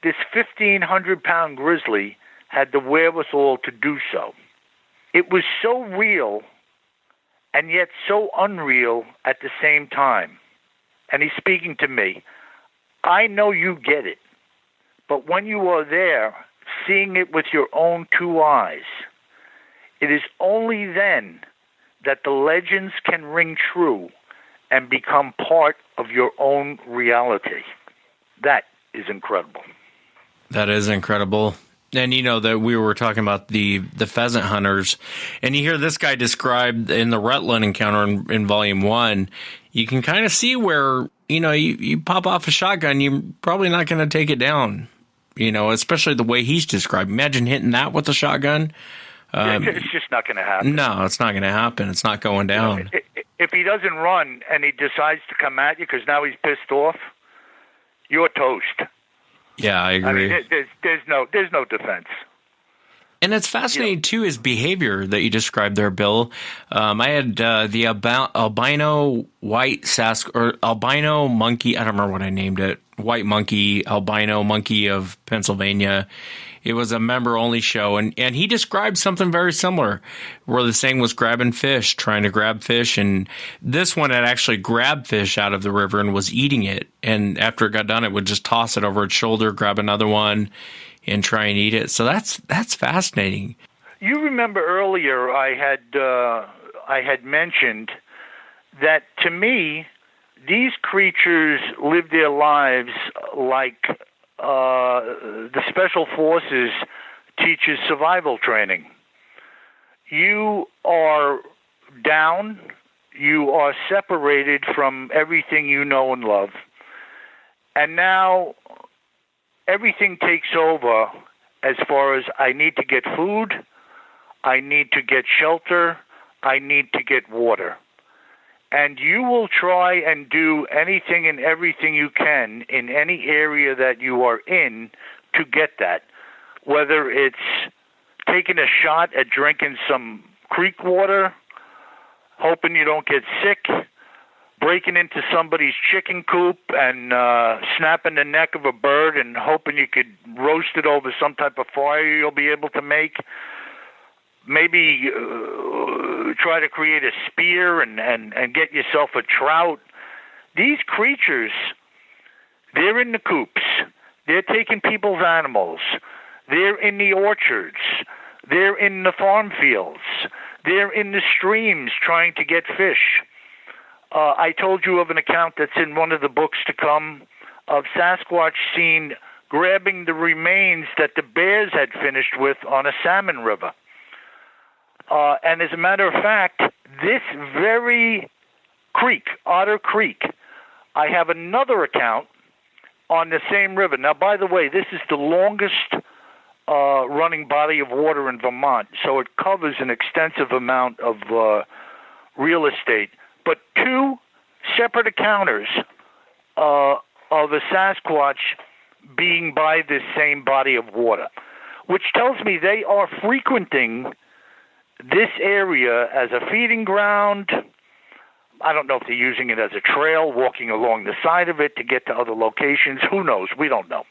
S2: this 1,500-pound grizzly had the wherewithal to do so. It was so real and yet so unreal at the same time. And he's speaking to me. I know you get it, but when you are there, seeing it with your own 2 eyes, it is only then that the legends can ring true and become part of your own reality. That is incredible.
S1: That is incredible. And you know that we were talking about the pheasant hunters, and you hear this guy described in the Rutland Encounter in Volume 1. You can kind of see where, you pop off a shotgun, you're probably not going to take it down, especially the way he's described. Imagine hitting that with a shotgun.
S2: It's just not going to happen.
S1: No, it's not going to happen. It's not going down.
S2: If he doesn't run and he decides to come at you because now he's pissed off, you're toast.
S1: Yeah, I agree.
S2: I mean, there's no defense.
S1: And it's fascinating, too, his behavior that you described there, Bill. I had the albino white or albino monkey. I don't remember what I named it. White monkey, albino monkey of Pennsylvania. It was a member-only show, and he described something very similar, where the thing was grabbing fish, trying to grab fish, and this one had actually grabbed fish out of the river and was eating it. And after it got done, it would just toss it over its shoulder, grab another one, and try and eat it. So that's fascinating.
S2: You remember earlier I had mentioned that, to me, these creatures live their lives like the Special Forces teaches survival training. You are down, you are separated from everything you know and love, and now everything takes over as far as I need to get food, I need to get shelter, I need to get water. And you will try and do anything and everything you can in any area that you are in to get that. Whether it's taking a shot at drinking some creek water, hoping you don't get sick, breaking into somebody's chicken coop and snapping the neck of a bird and hoping you could roast it over some type of fire you'll be able to make. Maybe try to create a spear and get yourself a trout. These creatures, they're in the coops. They're taking people's animals. They're in the orchards. They're in the farm fields. They're in the streams trying to get fish. I told you of an account that's in one of the books to come of Sasquatch seen grabbing the remains that the bears had finished with on a salmon river. And as a matter of fact, this very creek, Otter Creek, I have another account on the same river. Now, by the way, this is the longest running body of water in Vermont, so it covers an extensive amount of real estate. But 2 separate encounters of a Sasquatch being by this same body of water, which tells me they are frequenting this area as a feeding ground, I don't know if they're using it as a trail, walking along the side of it to get to other locations. Who knows? We don't know.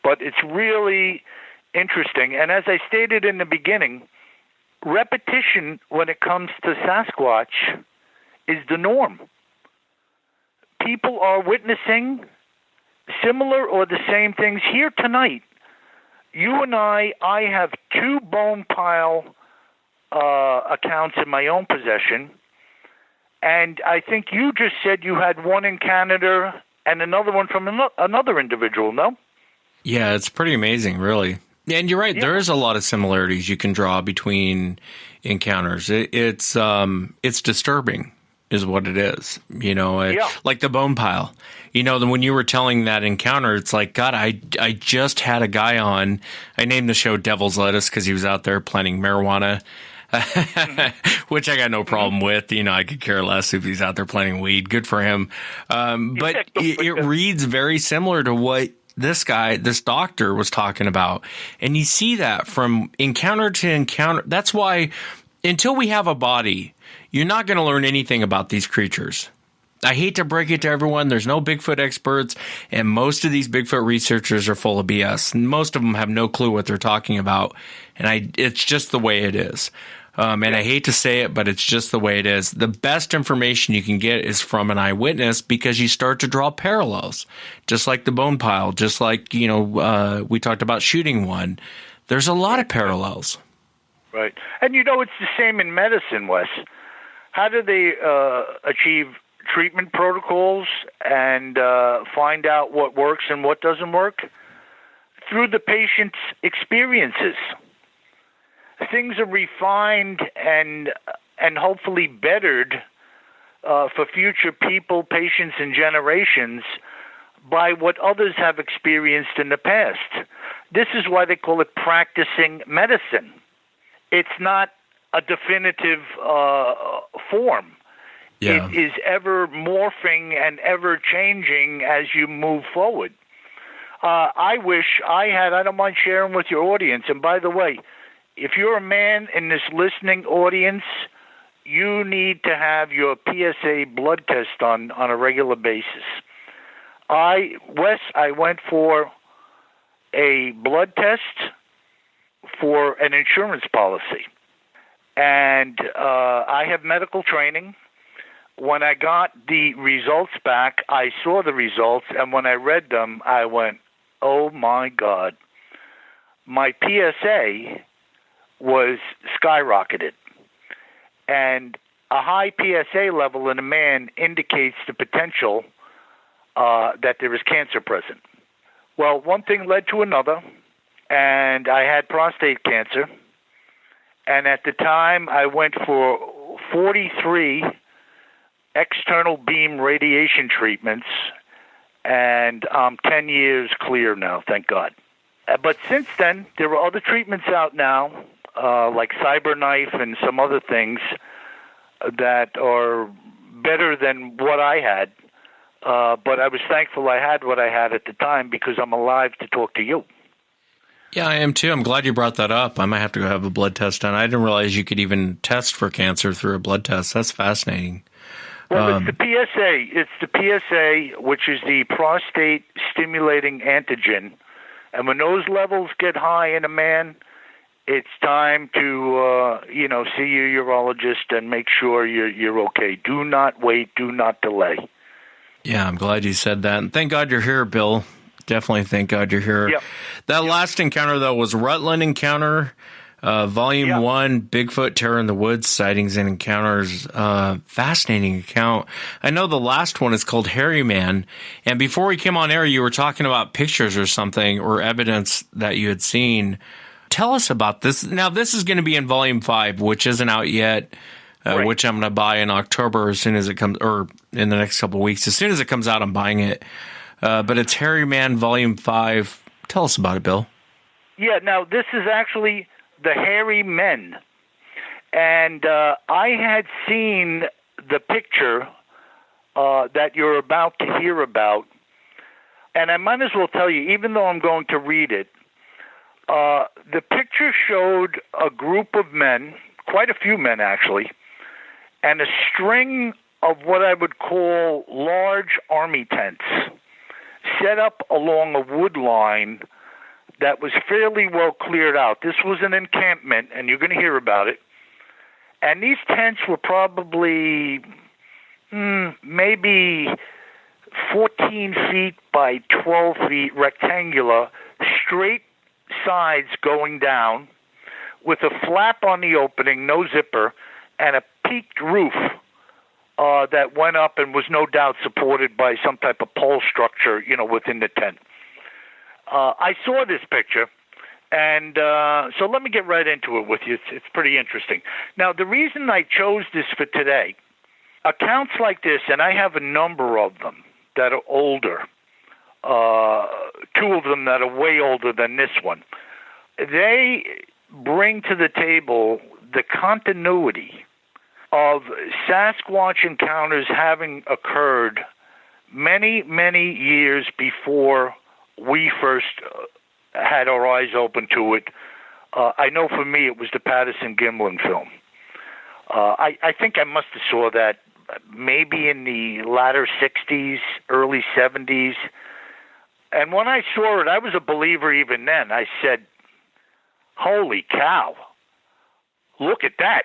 S2: But it's really interesting. And as I stated in the beginning, repetition when it comes to Sasquatch is the norm. People are witnessing similar or the same things here tonight. You and I have 2 bone pile accounts in my own possession, and I think you just said you had one in Canada and another one from another individual, no?
S1: Yeah, it's pretty amazing, really. And you're right, yeah. There is a lot of similarities you can draw between encounters. It's disturbing is what it is, like the bone pile. When you were telling that encounter, it's like, God, I just had a guy on. I named the show Devil's Lettuce because he was out there planting marijuana, which I got no problem with. I could care less if he's out there planting weed. Good for him. But it reads very similar to what this doctor was talking about. And you see that from encounter to encounter. That's why until we have a body, you're not going to learn anything about these creatures. I hate to break it to everyone. There's no Bigfoot experts, and most of these Bigfoot researchers are full of BS. Most of them have no clue what they're talking about, and it's just the way it is. And I hate to say it, but it's just the way it is. The best information you can get is from an eyewitness because you start to draw parallels, just like the bone pile, just like, we talked about shooting one. There's a lot of parallels.
S2: Right. And it's the same in medicine, Wes. How do they achieve treatment protocols and find out what works and what doesn't work? Through the patient's experiences. Things are refined and hopefully bettered for future people, patients, and generations by what others have experienced in the past. This is why they call it practicing medicine. It's not a definitive form. Yeah. It is ever morphing and ever changing as you move forward. I wish I don't mind sharing with your audience. And by the way, if you're a man in this listening audience, you need to have your PSA blood test on a regular basis. I went for a blood test for an insurance policy. And I have medical training. When I got the results back, I saw the results, and when I read them, I went, oh, my God. My PSA was skyrocketed. And a high PSA level in a man indicates the potential that there is cancer present. Well, one thing led to another, and I had prostate cancer. And at the time, I went for 43 external beam radiation treatments, and I'm 10 years clear now, thank God. But since then, there are other treatments out now, like CyberKnife and some other things that are better than what I had. But I was thankful I had what I had at the time because I'm alive to talk to you.
S1: Yeah, I am too. I'm glad you brought that up. I might have to go have a blood test done. I didn't realize you could even test for cancer through a blood test. That's fascinating.
S2: Well, it's the PSA. It's the PSA, which is the prostate-stimulating antigen. And when those levels get high in a man, it's time to, see your urologist and make sure you're okay. Do not wait. Do not delay.
S1: Yeah, I'm glad you said that. And thank God you're here, Bill. Definitely thank God you're here. Yep. That last encounter, though, was Rutland Encounter, Volume 1, Bigfoot Terror in the Woods, Sightings and Encounters. Fascinating account. I know the last one is called Hairy Man. And before we came on air, you were talking about pictures or something or evidence that you had seen. Tell us about this. Now, this is going to be in Volume 5, which isn't out yet, right. Which I'm going to buy in October as soon as it comes, or in the next couple of weeks. As soon as it comes out, I'm buying it. But it's Hairy Man Volume 5. Tell us about it, Bill.
S2: Yeah, now this is actually the Hairy Men. And I had seen the picture that you're about to hear about. And I might as well tell you, even though I'm going to read it, the picture showed a group of men, quite a few men actually, and a string of what I would call large army tents set up along a wood line that was fairly well cleared out. This was an encampment, and you're going to hear about it. And these tents were probably maybe 14 feet by 12 feet, rectangular, straight sides going down, with a flap on the opening, no zipper, and a peaked roof that went up and was no doubt supported by some type of pole structure, within the tent. I saw this picture, and so let me get right into it with you. It's pretty interesting. Now, the reason I chose this for today, accounts like this, and I have a number of them that are older, two of them that are way older than this one, they bring to the table the continuity of Sasquatch encounters having occurred many, many years before we first had our eyes open to it. I know for me it was the Patterson-Gimlin film. I think I must have saw that maybe in the latter 60s, early 70s. And when I saw it, I was a believer even then. I said, holy cow, look at that.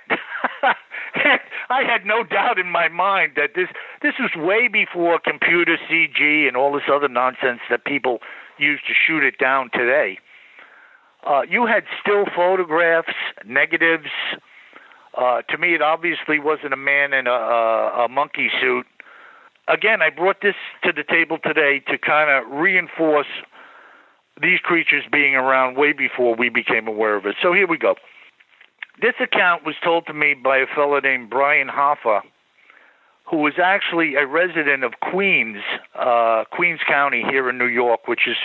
S2: I had no doubt in my mind that this was way before computer CG and all this other nonsense that people use to shoot it down today. You had still photographs, negatives. To me, it obviously wasn't a man in a monkey suit. Again, I brought this to the table today to kind of reinforce these creatures being around way before we became aware of it. So here we go. This account was told to me by a fellow named Brian Hoffa, who was actually a resident of Queens County here in New York, which is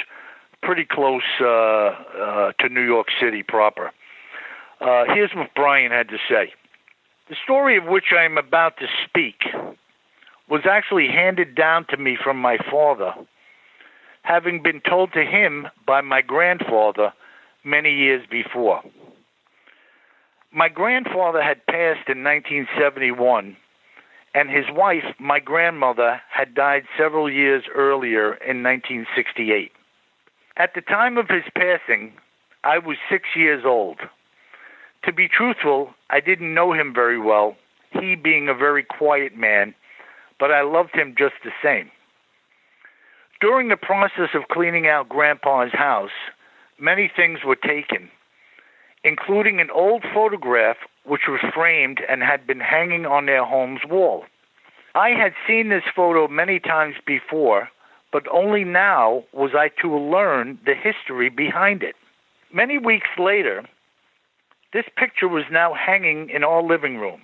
S2: pretty close to New York City proper. Here's what Brian had to say. The story of which I am about to speak was actually handed down to me from my father, having been told to him by my grandfather many years before. My grandfather had passed in 1971, and his wife, my grandmother, had died several years earlier in 1968. At the time of his passing, I was 6 years old. To be truthful, I didn't know him very well, he being a very quiet man, but I loved him just the same. During the process of cleaning out Grandpa's house, many things were taken, including an old photograph which was framed and had been hanging on their home's wall. I had seen this photo many times before, but only now was I to learn the history behind it. Many weeks later, this picture was now hanging in our living room,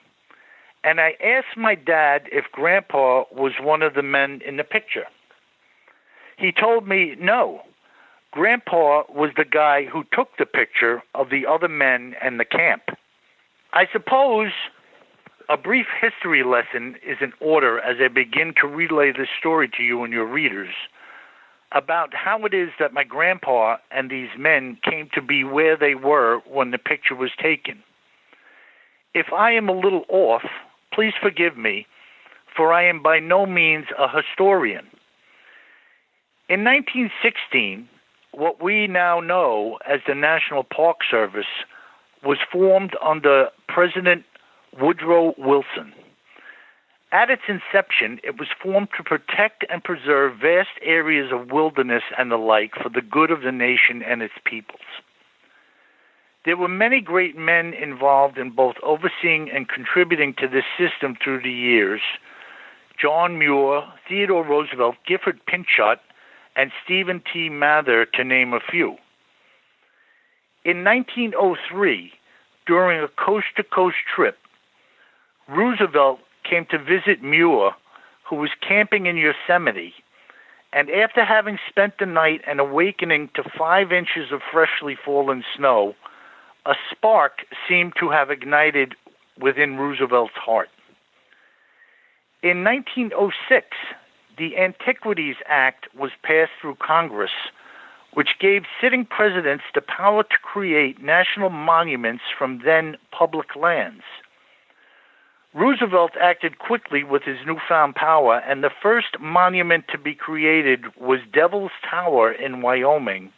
S2: and I asked my dad if Grandpa was one of the men in the picture. He told me no. Grandpa was the guy who took the picture of the other men and the camp. I suppose a brief history lesson is in order as I begin to relay this story to you and your readers about how it is that my grandpa and these men came to be where they were when the picture was taken. If I am a little off, please forgive me, for I am by no means a historian. In 1916, what we now know as the National Park Service was formed under President Woodrow Wilson. At its inception, it was formed to protect and preserve vast areas of wilderness and the like for the good of the nation and its peoples. There were many great men involved in both overseeing and contributing to this system through the years: John Muir, Theodore Roosevelt, Gifford Pinchot, and Stephen T. Mather, to name a few. In 1903, during a coast-to-coast trip, Roosevelt came to visit Muir, who was camping in Yosemite, and after having spent the night and awakening to 5 inches of freshly fallen snow, a spark seemed to have ignited within Roosevelt's heart. In 1906, the Antiquities Act was passed through Congress, which gave sitting presidents the power to create national monuments from then public lands. Roosevelt acted quickly with his newfound power, and the first monument to be created was Devil's Tower in Wyoming,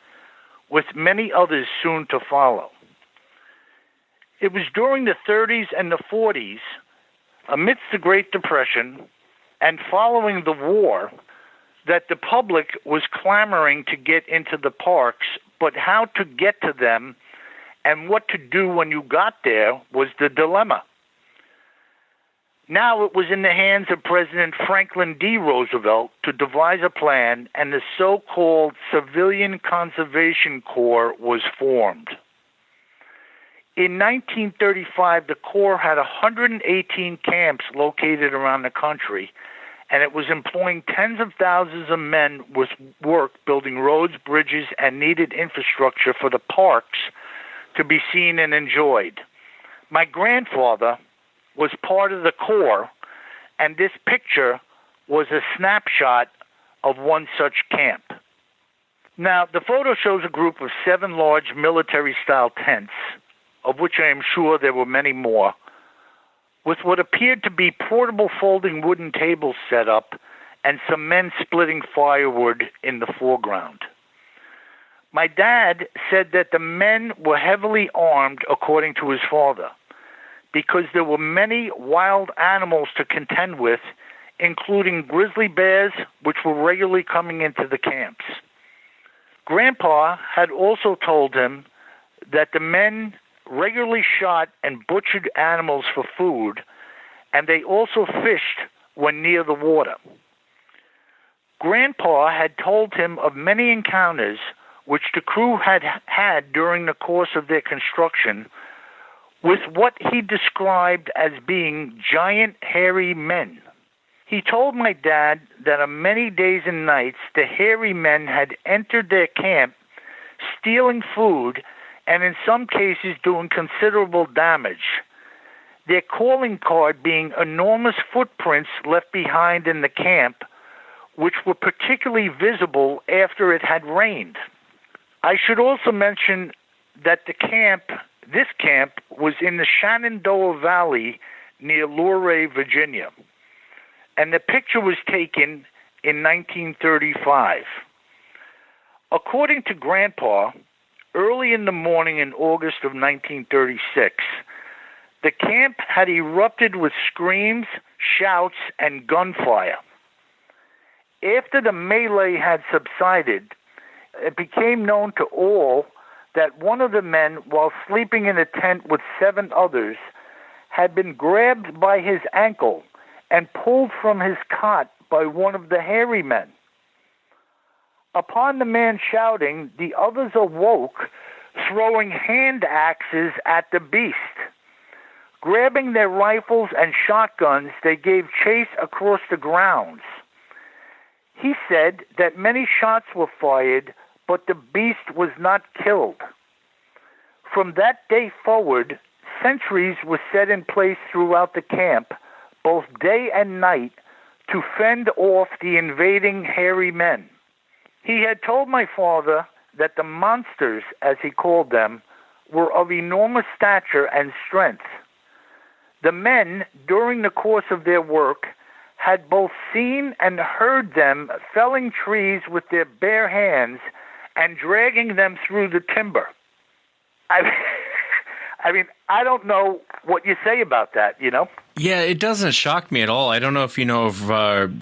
S2: with many others soon to follow. It was during the 30s and the 40s, amidst the Great Depression and following the war, that the public was clamoring to get into the parks, but how to get to them and what to do when you got there was the dilemma. Now it was in the hands of President Franklin D. Roosevelt to devise a plan, and the so-called Civilian Conservation Corps was formed. In 1935, the Corps had 118 camps located around the country, and it was employing tens of thousands of men with work building roads, bridges, and needed infrastructure for the parks to be seen and enjoyed. My grandfather was part of the Corps, and this picture was a snapshot of one such camp. Now, the photo shows a group of 7 large military-style tents, of which I am sure there were many more, with what appeared to be portable folding wooden tables set up and some men splitting firewood in the foreground. My dad said that the men were heavily armed, according to his father, because there were many wild animals to contend with, including grizzly bears, which were regularly coming into the camps. Grandpa had also told him that the men regularly shot and butchered animals for food, and they also fished when near the water. Grandpa had told him of many encounters which the crew had had during the course of their construction with what he described as being giant hairy men. He told my dad that on many days and nights the hairy men had entered their camp, stealing food, and in some cases doing considerable damage, their calling card being enormous footprints left behind in the camp, which were particularly visible after it had rained. I should also mention that this camp was in the Shenandoah Valley near Luray, Virginia, and the picture was taken in 1935. According to Grandpa, early in the morning in August of 1936, the camp had erupted with screams, shouts, and gunfire. After the melee had subsided, it became known to all that one of the men, while sleeping in a tent with 7 others, had been grabbed by his ankle and pulled from his cot by one of the hairy men. Upon the man shouting, the others awoke, throwing hand axes at the beast. Grabbing their rifles and shotguns, they gave chase across the grounds. He said that many shots were fired, but the beast was not killed. From that day forward, sentries were set in place throughout the camp, both day and night, to fend off the invading hairy men. He had told my father that the monsters, as he called them, were of enormous stature and strength. The men, during the course of their work, had both seen and heard them felling trees with their bare hands and dragging them through the timber. I mean, I don't know what you say about that, you know?
S1: Yeah, it doesn't shock me at all. I don't know if you know of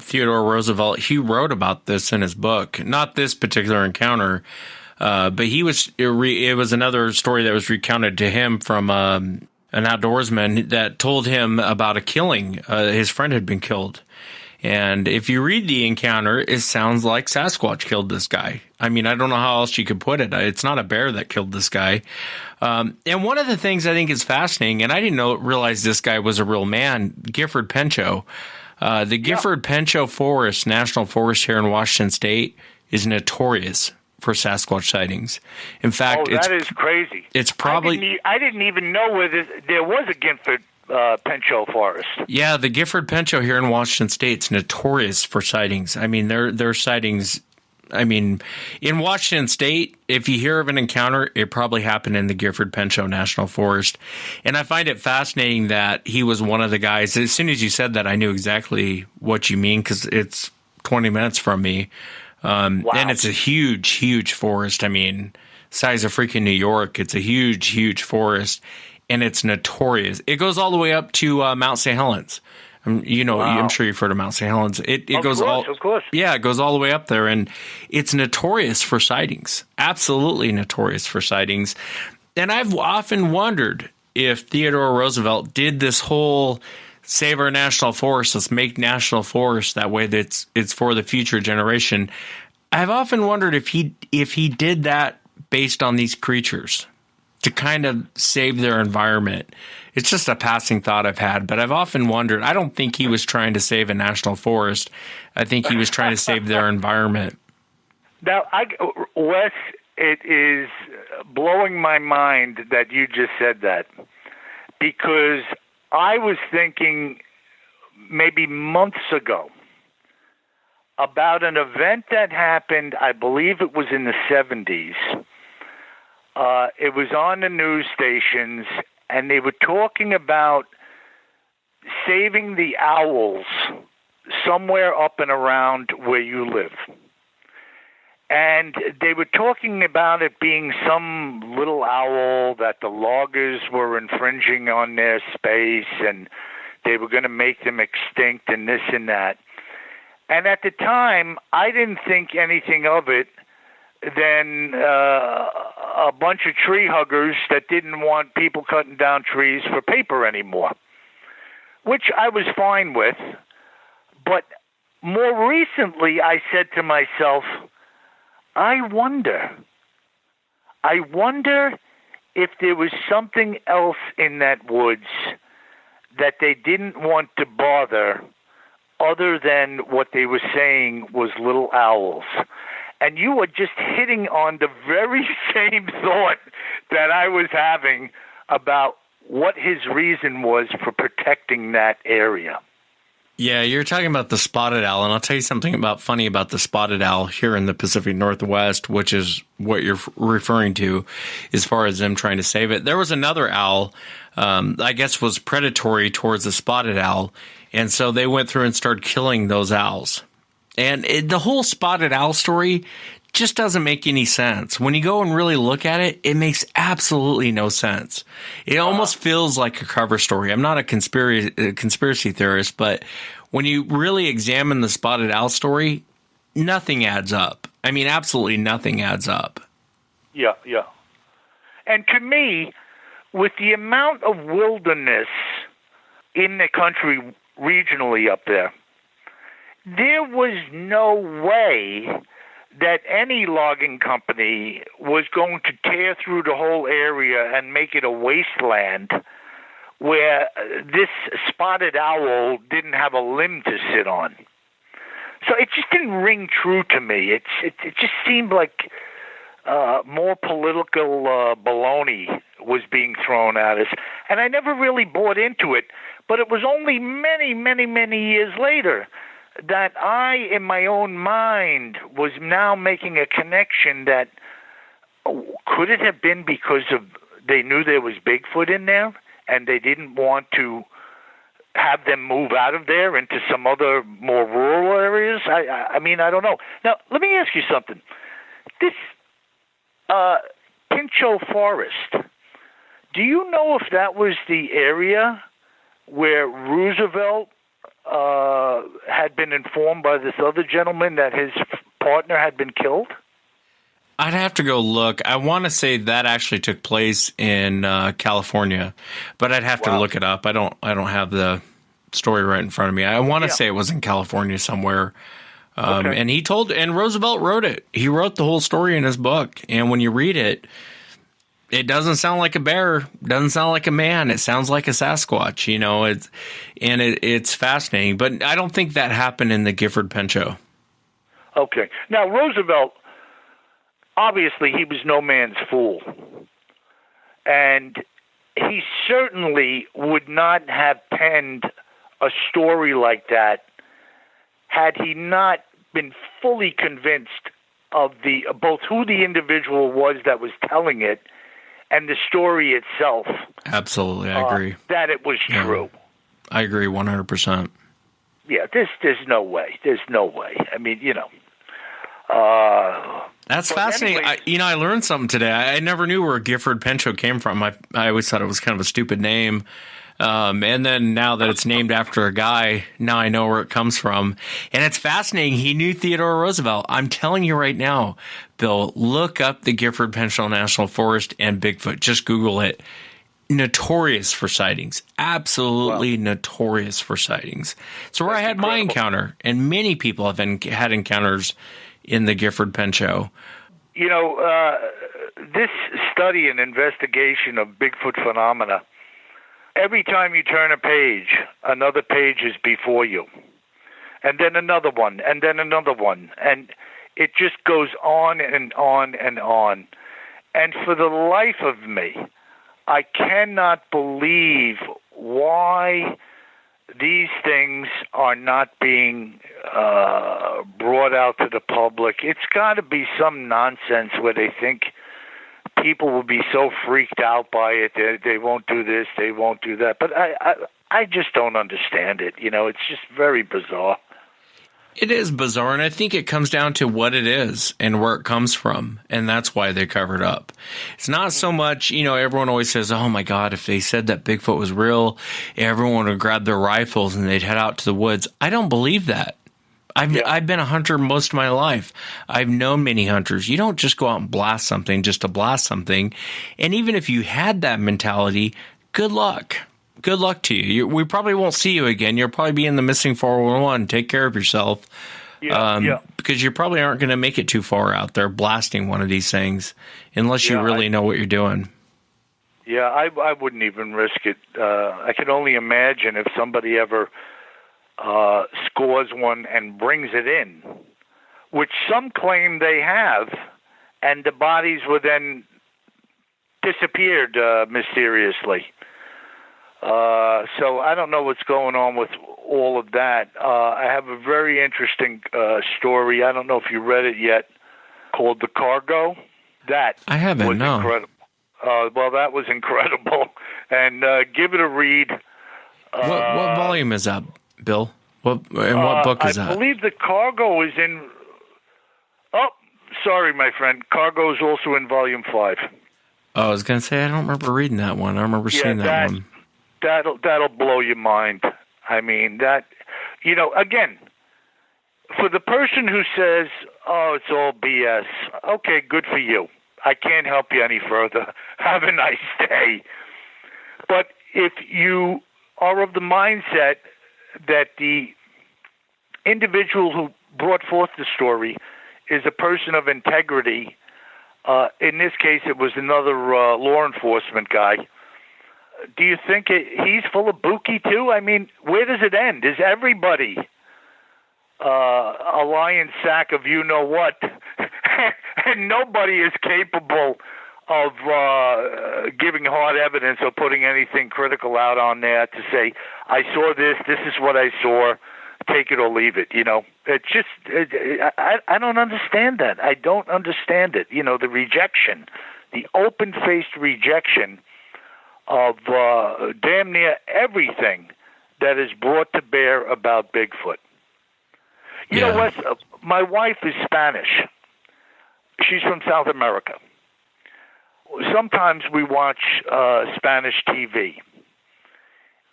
S1: Theodore Roosevelt. He wrote about this in his book, not this particular encounter, but it was another story that was recounted to him from an outdoorsman that told him about a killing. His friend had been killed. And if you read the encounter, it sounds like Sasquatch killed this guy. I mean, I don't know how else you could put it. It's not a bear that killed this guy. And one of the things I think is fascinating, and I didn't realize this guy was a real man, Gifford Pinchot. The Gifford Pinchot Forest, National Forest here in Washington State, is notorious for Sasquatch sightings. In fact,
S2: that is crazy.
S1: It's probably
S2: I didn't even know whether there was a Gifford Pinchot Forest.
S1: Yeah, the Gifford Pinchot here in Washington State is notorious for sightings. I mean, there are sightings I mean, in Washington State, if you hear of an encounter, it probably happened in the Gifford-Pinchot National Forest. And I find it fascinating that he was one of the guys. As soon as you said that, I knew exactly what you mean, because it's 20 minutes from me. Wow. And it's a huge, huge forest. I mean, size of freaking New York. It's a huge, huge forest, and it's notorious. It goes all the way up to Mount St. Helens. Wow. I'm sure you've heard of Mount St. Helens. It goes
S2: of course.
S1: Yeah, it goes all the way up there, and it's notorious for sightings. Absolutely notorious for sightings. And I've often wondered if Theodore Roosevelt did this whole save our national forest, let's make national forests that way that it's for the future generation. I've often wondered if he did that based on these creatures to kind of save their environment. It's just a passing thought I've had, but I've often wondered. I don't think he was trying to save a national forest. I think he was trying to save their environment.
S2: Now, Wes, it is blowing my mind that you just said that, because I was thinking maybe months ago about an event that happened, I believe it was in the 70s. It was on the news stations, and they were talking about saving the owls somewhere up and around where you live. And they were talking about it being some little owl that the loggers were infringing on their space, and they were going to make them extinct and this and that. And at the time, I didn't think anything of it than a bunch of tree huggers that didn't want people cutting down trees for paper anymore, which I was fine with. But more recently, I said to myself, I wonder if there was something else in that woods that they didn't want to bother other than what they were saying was little owls. And you were just hitting on the very same thought that I was having about what his reason was for protecting that area.
S1: Yeah, you're talking about the spotted owl, and I'll tell you something funny about the spotted owl here in the Pacific Northwest, which is what you're referring to as far as them trying to save it. There was another owl, I guess was predatory towards the spotted owl, and so they went through and started killing those owls. And the whole spotted owl story just doesn't make any sense. When you go and really look at it, it makes absolutely no sense. It almost feels like a cover story. I'm not a conspiracy theorist, but when you really examine the spotted owl story, nothing adds up. I mean, absolutely nothing adds up.
S2: Yeah. And to me, with the amount of wilderness in the country regionally up there was no way that any logging company was going to tear through the whole area and make it a wasteland where this spotted owl didn't have a limb to sit on. So it just didn't ring true to me. It just seemed like more political baloney was being thrown at us. And I never really bought into it, but it was only many, many, many years later that I, in my own mind, was now making a connection that could it have been because they knew there was Bigfoot in there and they didn't want to have them move out of there into some other more rural areas? I mean, I don't know. Now, let me ask you something. This Pinchot Forest, do you know if that was the area where Roosevelt had been informed by this other gentleman that his partner had been killed?
S1: I'd have to go look. I want to say that actually took place in California, but I'd have to look it up. I don't have the story right in front of me. I want to say it was in California somewhere. Okay. And Roosevelt wrote it. He wrote the whole story in his book. And when you read it, it doesn't sound like a bear, doesn't sound like a man. It sounds like a Sasquatch, it's fascinating. But I don't think that happened in the Gifford-Pinchot.
S2: Okay. Now, Roosevelt, obviously, he was no man's fool. And he certainly would not have penned a story like that had he not been fully convinced of both who the individual was that was telling it and the story itself.
S1: Absolutely, I agree.
S2: That it was true.
S1: I agree 100%.
S2: Yeah, there's no way. There's no way. I mean,
S1: That's fascinating.
S2: Anyways,
S1: I learned something today. I never knew where Gifford Pinchot came from. I always thought it was kind of a stupid name. And then now that it's named after a guy, now I know where it comes from. And it's fascinating. He knew Theodore Roosevelt. I'm telling you right now, Bill, look up the Gifford Pinchot National Forest and Bigfoot. Just Google it. Notorious for sightings. Absolutely notorious for sightings. So where I had my encounter, and many people have had encounters in the Gifford Pinchot.
S2: This study and investigation of Bigfoot phenomena, every time you turn a page, another page is before you. And then another one, and then another one. And it just goes on and on and on. And for the life of me, I cannot believe why these things are not being brought out to the public. It's got to be some nonsense where they think people will be so freaked out by it. They won't do this, they won't do that. But I just don't understand it. It's just very bizarre.
S1: It is bizarre, and I think it comes down to what it is and where it comes from, and that's why they cover it up. It's not so much, everyone always says, oh my God, if they said that Bigfoot was real, everyone would grab their rifles and they'd head out to the woods. I don't believe that. I've been a hunter most of my life. I've known many hunters. You don't just go out and blast something just to blast something. And even if you had that mentality, good luck. Good luck to you. We probably won't see you again. You'll probably be in the missing 411. Take care of yourself. Because you probably aren't going to make it too far out there blasting one of these things unless you really know what you're doing.
S2: Yeah, I wouldn't even risk it. I can only imagine if somebody ever scores one and brings it in, which some claim they have, and the bodies were then disappeared mysteriously. So I don't know what's going on with all of that. I have a very interesting story. I don't know if you read it yet, called The Cargo. That
S1: I haven't,
S2: was incredible. Well, that was incredible. And give it a read.
S1: What volume is that, Bill? What book is that?
S2: I believe The Cargo is in... Oh, sorry, my friend. Cargo is also in Volume 5.
S1: Oh, I was going to say, I don't remember reading that one. I remember seeing that one.
S2: That'll blow your mind. I mean, that, again, for the person who says, oh, it's all BS, okay, good for you. I can't help you any further. Have a nice day. But if you are of the mindset that the individual who brought forth the story is a person of integrity, in this case it was another law enforcement guy, do you think he's full of bookie too? I mean, where does it end? Is everybody a lion sack of you-know-what? And nobody is capable of giving hard evidence or putting anything critical out on there to say, I saw this is what I saw, take it or leave it, It's just, I don't understand that. I don't understand it. The rejection, the open-faced rejection of damn near everything that is brought to bear about Bigfoot. You know, Wes, my wife is Spanish. She's from South America. Sometimes we watch Spanish TV.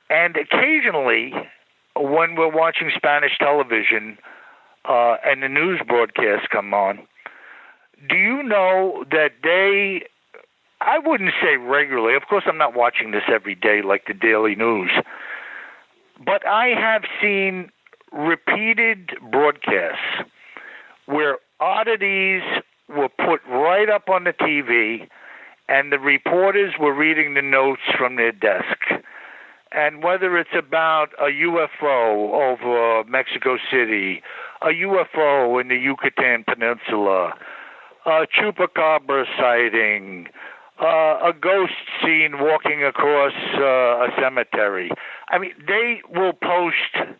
S2: And occasionally, when we're watching Spanish television and the news broadcasts come on, do you know that they... I wouldn't say regularly. Of course, I'm not watching this every day like the daily news. But I have seen repeated broadcasts where oddities were put right up on the TV and the reporters were reading the notes from their desk. And whether it's about a UFO over Mexico City, a UFO in the Yucatan Peninsula, a chupacabra sighting, a ghost seen walking across a cemetery. I mean, they will post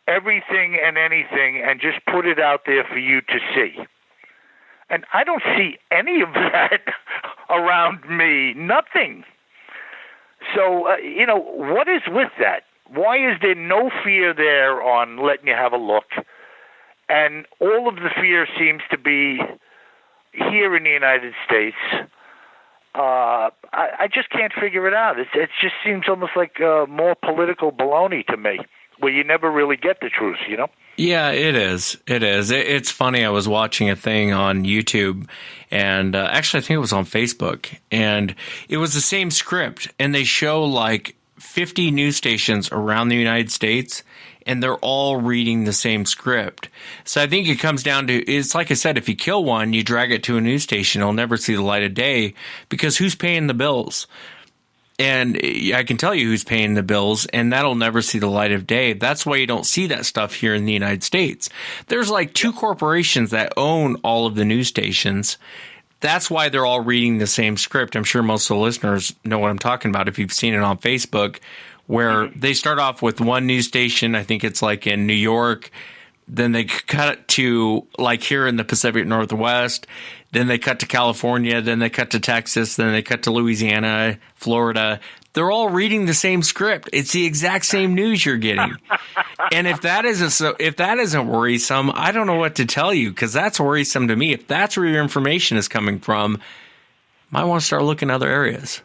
S2: everything and anything and just put it out there for you to see. And I don't see any of that around me, nothing. So, what is with that? Why is there no fear there on letting you have a look? And all of the fear seems to be here in the United States. I just can't figure it out. It just seems almost like more political baloney to me, where you never really get the truth,
S1: Yeah, it is. It is. It's funny. I was watching a thing on YouTube, and actually, I think it was on Facebook, and it was the same script, and they show like 50 news stations around the United States, and they're all reading the same script. So I think it comes down to, it's like I said, if you kill one, you drag it to a news station, it'll never see the light of day, because who's paying the bills? And I can tell you who's paying the bills, and that'll never see the light of day. That's why you don't see that stuff here in the United States. There's like 2 corporations that own all of the news stations. That's why they're all reading the same script. I'm sure most of the listeners know what I'm talking about if you've seen it on Facebook, where they start off with one news station. I think it's like in New York. Then they cut to like here in the Pacific Northwest. Then they cut to California. Then they cut to Texas. Then they cut to Louisiana, Florida. They're all reading the same script. It's the exact same news you're getting. And if that isn't worrisome, I don't know what to tell you, because that's worrisome to me. If that's where your information is coming from, might want to start looking other areas.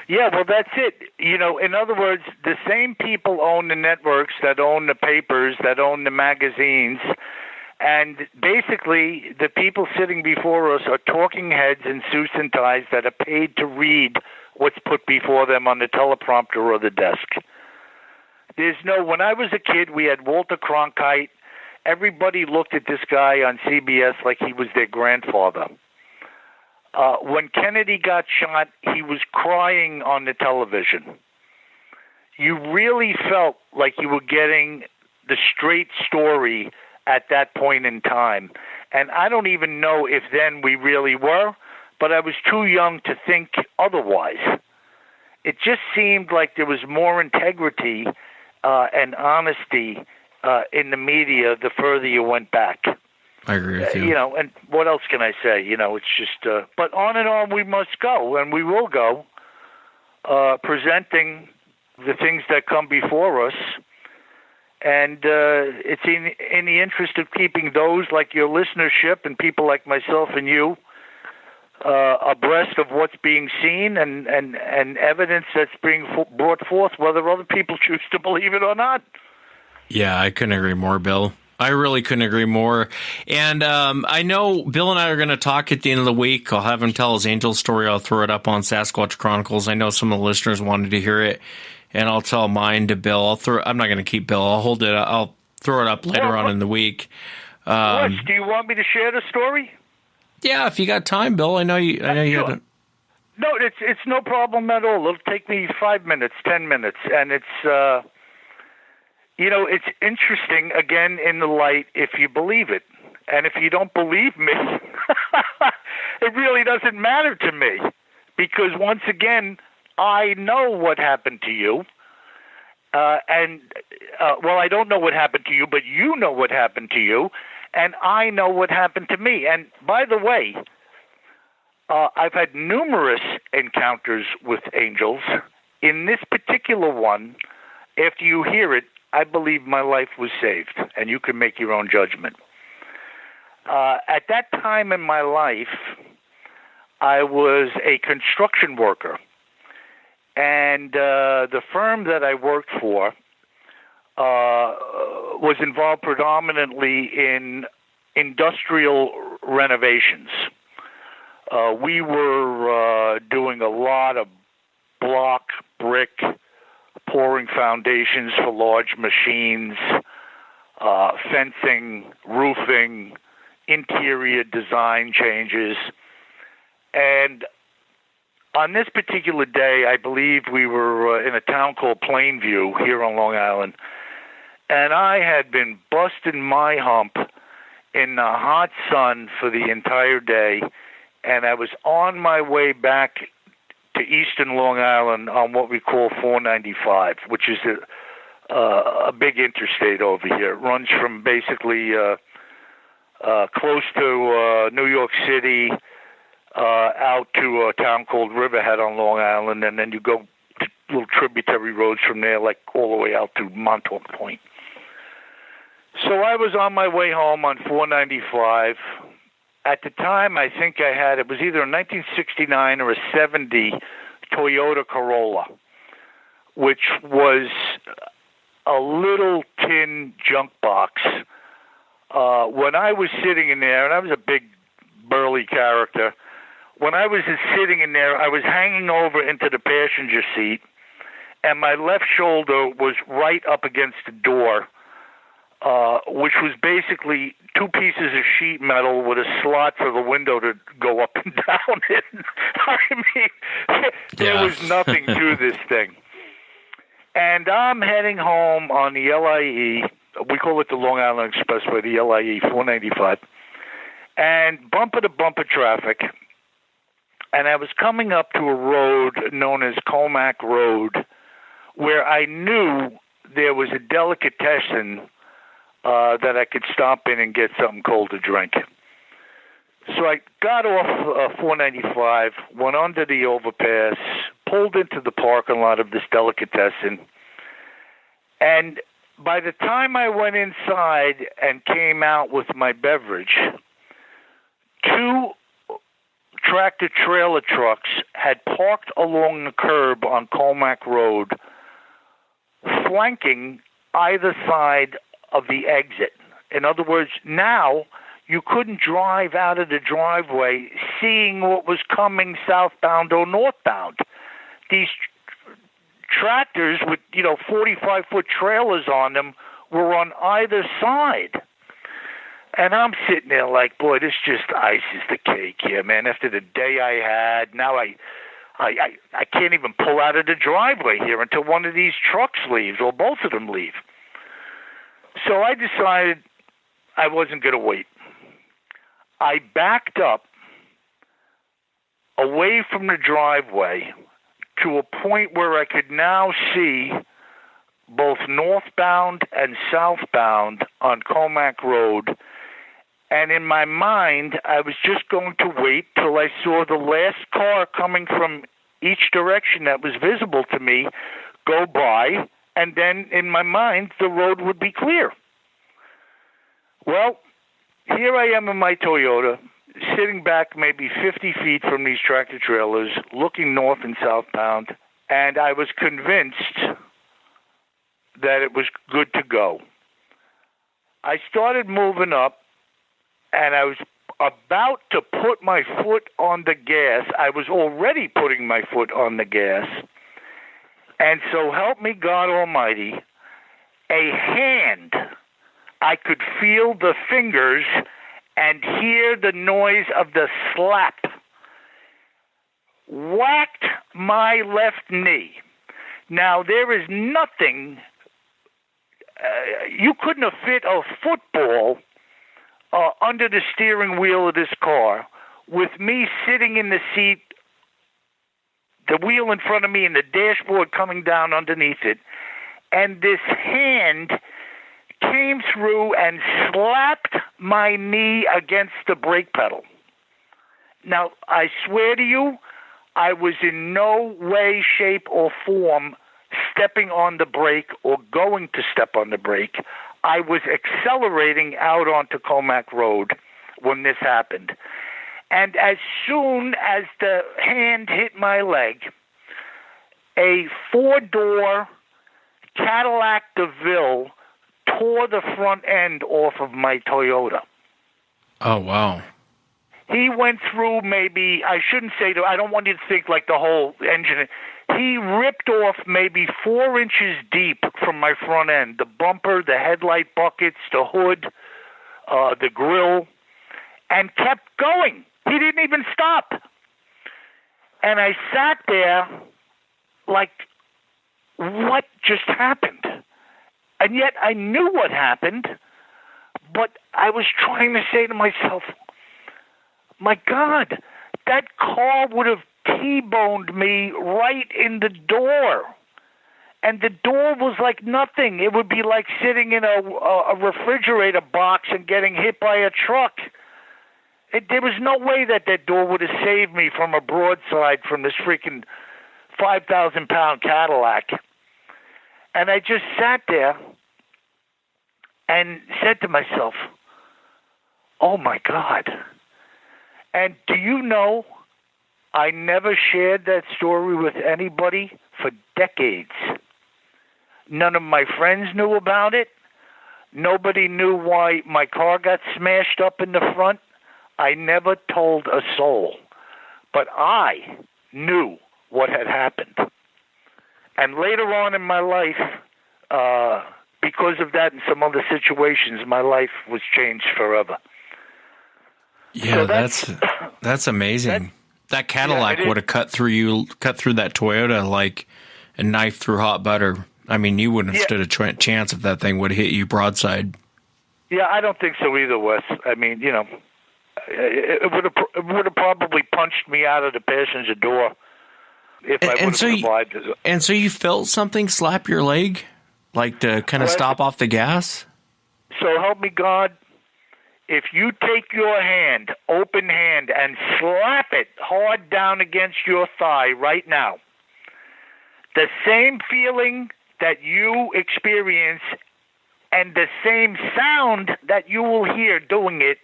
S2: Yeah, well, that's it. In other words, the same people own the networks that own the papers, that own the magazines, and basically the people sitting before us are talking heads in suits and ties that are paid to read what's put before them on the teleprompter or the desk. When I was a kid, we had Walter Cronkite. Everybody looked at this guy on CBS like he was their grandfather. When Kennedy got shot, he was crying on the television. You really felt like you were getting the straight story at that point in time. And I don't even know if then we really were, but I was too young to think otherwise. It just seemed like there was more integrity and honesty in the media the further you went back.
S1: I agree with you.
S2: And what else can I say? It's just, but on and on we must go, and we will go, presenting the things that come before us. And it's in the interest of keeping those like your listenership and people like myself and you abreast of what's being seen and evidence that's being brought forth, whether other people choose to believe it or not.
S1: Yeah, I couldn't agree more, Bill. I really couldn't agree more. And I know Bill and I are going to talk at the end of the week. I'll have him tell his angel story. I'll throw it up on Sasquatch Chronicles. I know some of the listeners wanted to hear it, and I'll tell mine to Bill. I'm not going to keep Bill. I'll throw it up later on in the week.
S2: Wes, do you want me to share the story?
S1: Yeah, if you got time, Bill. I know you.
S2: Sure.
S1: Had
S2: No, it's no problem at all. It'll take me 5 minutes, 10 minutes, and it's. It's interesting, again, in the light, if you believe it. And if you don't believe me, it really doesn't matter to me. Because, once again, I know what happened to you. Well, I don't know what happened to you, but you know what happened to you. And I know what happened to me. And, by the way, I've had numerous encounters with angels. In this particular one, after you hear it, I believe my life was saved, and you can make your own judgment. At that time in my life, I was a construction worker, and the firm that I worked for was involved predominantly in industrial renovations. We were doing a lot of block, brick, pouring foundations for large machines, fencing, roofing, interior design changes. And on this particular day, I believe we were in a town called Plainview here on Long Island, and I had been busting my hump in the hot sun for the entire day, and I was on my way back to eastern Long Island on what we call 495, which is a big interstate over here. It runs from basically close to New York City, out to a town called Riverhead on Long Island, and then you go to little tributary roads from there, like all the way out to Montauk Point. So I was on my way home on 495. At the time, I think it was either a 1969 or a 70 Toyota Corolla, which was a little tin junk box. When I was sitting in there, and I was a big, burly character, when I was sitting in there, I was hanging over into the passenger seat, and my left shoulder was right up against the door, which was basically two pieces of sheet metal with a slot for the window to go up and down in. I mean, there was nothing to this thing. And I'm heading home on the LIE. We call it the Long Island Expressway, the LIE 495, and bumper-to-bumper traffic. And I was coming up to a road known as Comac Road, where I knew there was a delicatessen that I could stop in and get something cold to drink. So I got off 495, went under the overpass, pulled into the parking lot of this delicatessen, and by the time I went inside and came out with my beverage, two tractor-trailer trucks had parked along the curb on Comac Road, flanking either side of the exit. In other words, now you couldn't drive out of the driveway seeing what was coming southbound or northbound. These tractors with, 45-foot trailers on them were on either side. And I'm sitting there like, boy, this just ices the cake here, man. After the day I had, now I can't even pull out of the driveway here until one of these trucks leaves or both of them leave. So I decided I wasn't going to wait. I backed up away from the driveway to a point where I could now see both northbound and southbound on Comac Road. And in my mind, I was just going to wait till I saw the last car coming from each direction that was visible to me go by, and then in my mind, the road would be clear. Well, here I am in my Toyota, sitting back maybe 50 feet from these tractor trailers, looking north and southbound, and I was convinced that it was good to go. I started moving up, and I was about to put my foot on the gas. I was already putting my foot on the gas, and so help me God Almighty, a hand, I could feel the fingers and hear the noise of the slap, whacked my left knee. Now, there is nothing, you couldn't have fit a football under the steering wheel of this car with me sitting in the seat, the wheel in front of me and the dashboard coming down underneath it, and this hand came through and slapped my knee against the brake pedal. Now, I swear to you, I was in no way, shape, or form stepping on the brake or going to step on the brake. I was accelerating out onto Comac Road when this happened. And as soon as the hand hit my leg, a four-door Cadillac DeVille tore the front end off of my Toyota.
S1: Oh, wow.
S2: He went through maybe, I shouldn't say, I don't want you to think like the whole engine. He ripped off maybe 4 inches deep from my front end, the bumper, the headlight buckets, the hood, the grill, and kept going. He didn't even stop. And I sat there like, what just happened? And yet I knew what happened, but I was trying to say to myself, my God, that car would have T-boned me right in the door. and the door was like nothing. It would be like sitting in a refrigerator box and getting hit by a truck. There was no way that door would have saved me from a broadside from this freaking 5,000-pound Cadillac. And I just sat there and said to myself, oh, my God. And do you know, I never shared that story with anybody for decades. None of my friends knew about it. Nobody knew why my car got smashed up in the front. I never told a soul. But I knew what had happened. And later on in my life, because of that and some other situations, my life was changed forever.
S1: Yeah, so that's amazing. That Cadillac would have cut through that Toyota like a knife through hot butter. I mean, you wouldn't have stood a chance if that thing would have hit you broadside. Yeah,
S2: I don't think so either, Wes. I mean, you know, it would have probably punched me out of the passenger door if I would have survived.
S1: And so you felt something slap your leg, like to kind of stop off the gas?
S2: So help me God, if you take your hand, open hand, and slap it hard down against your thigh right now, the same feeling that you experience and the same sound that you will hear doing it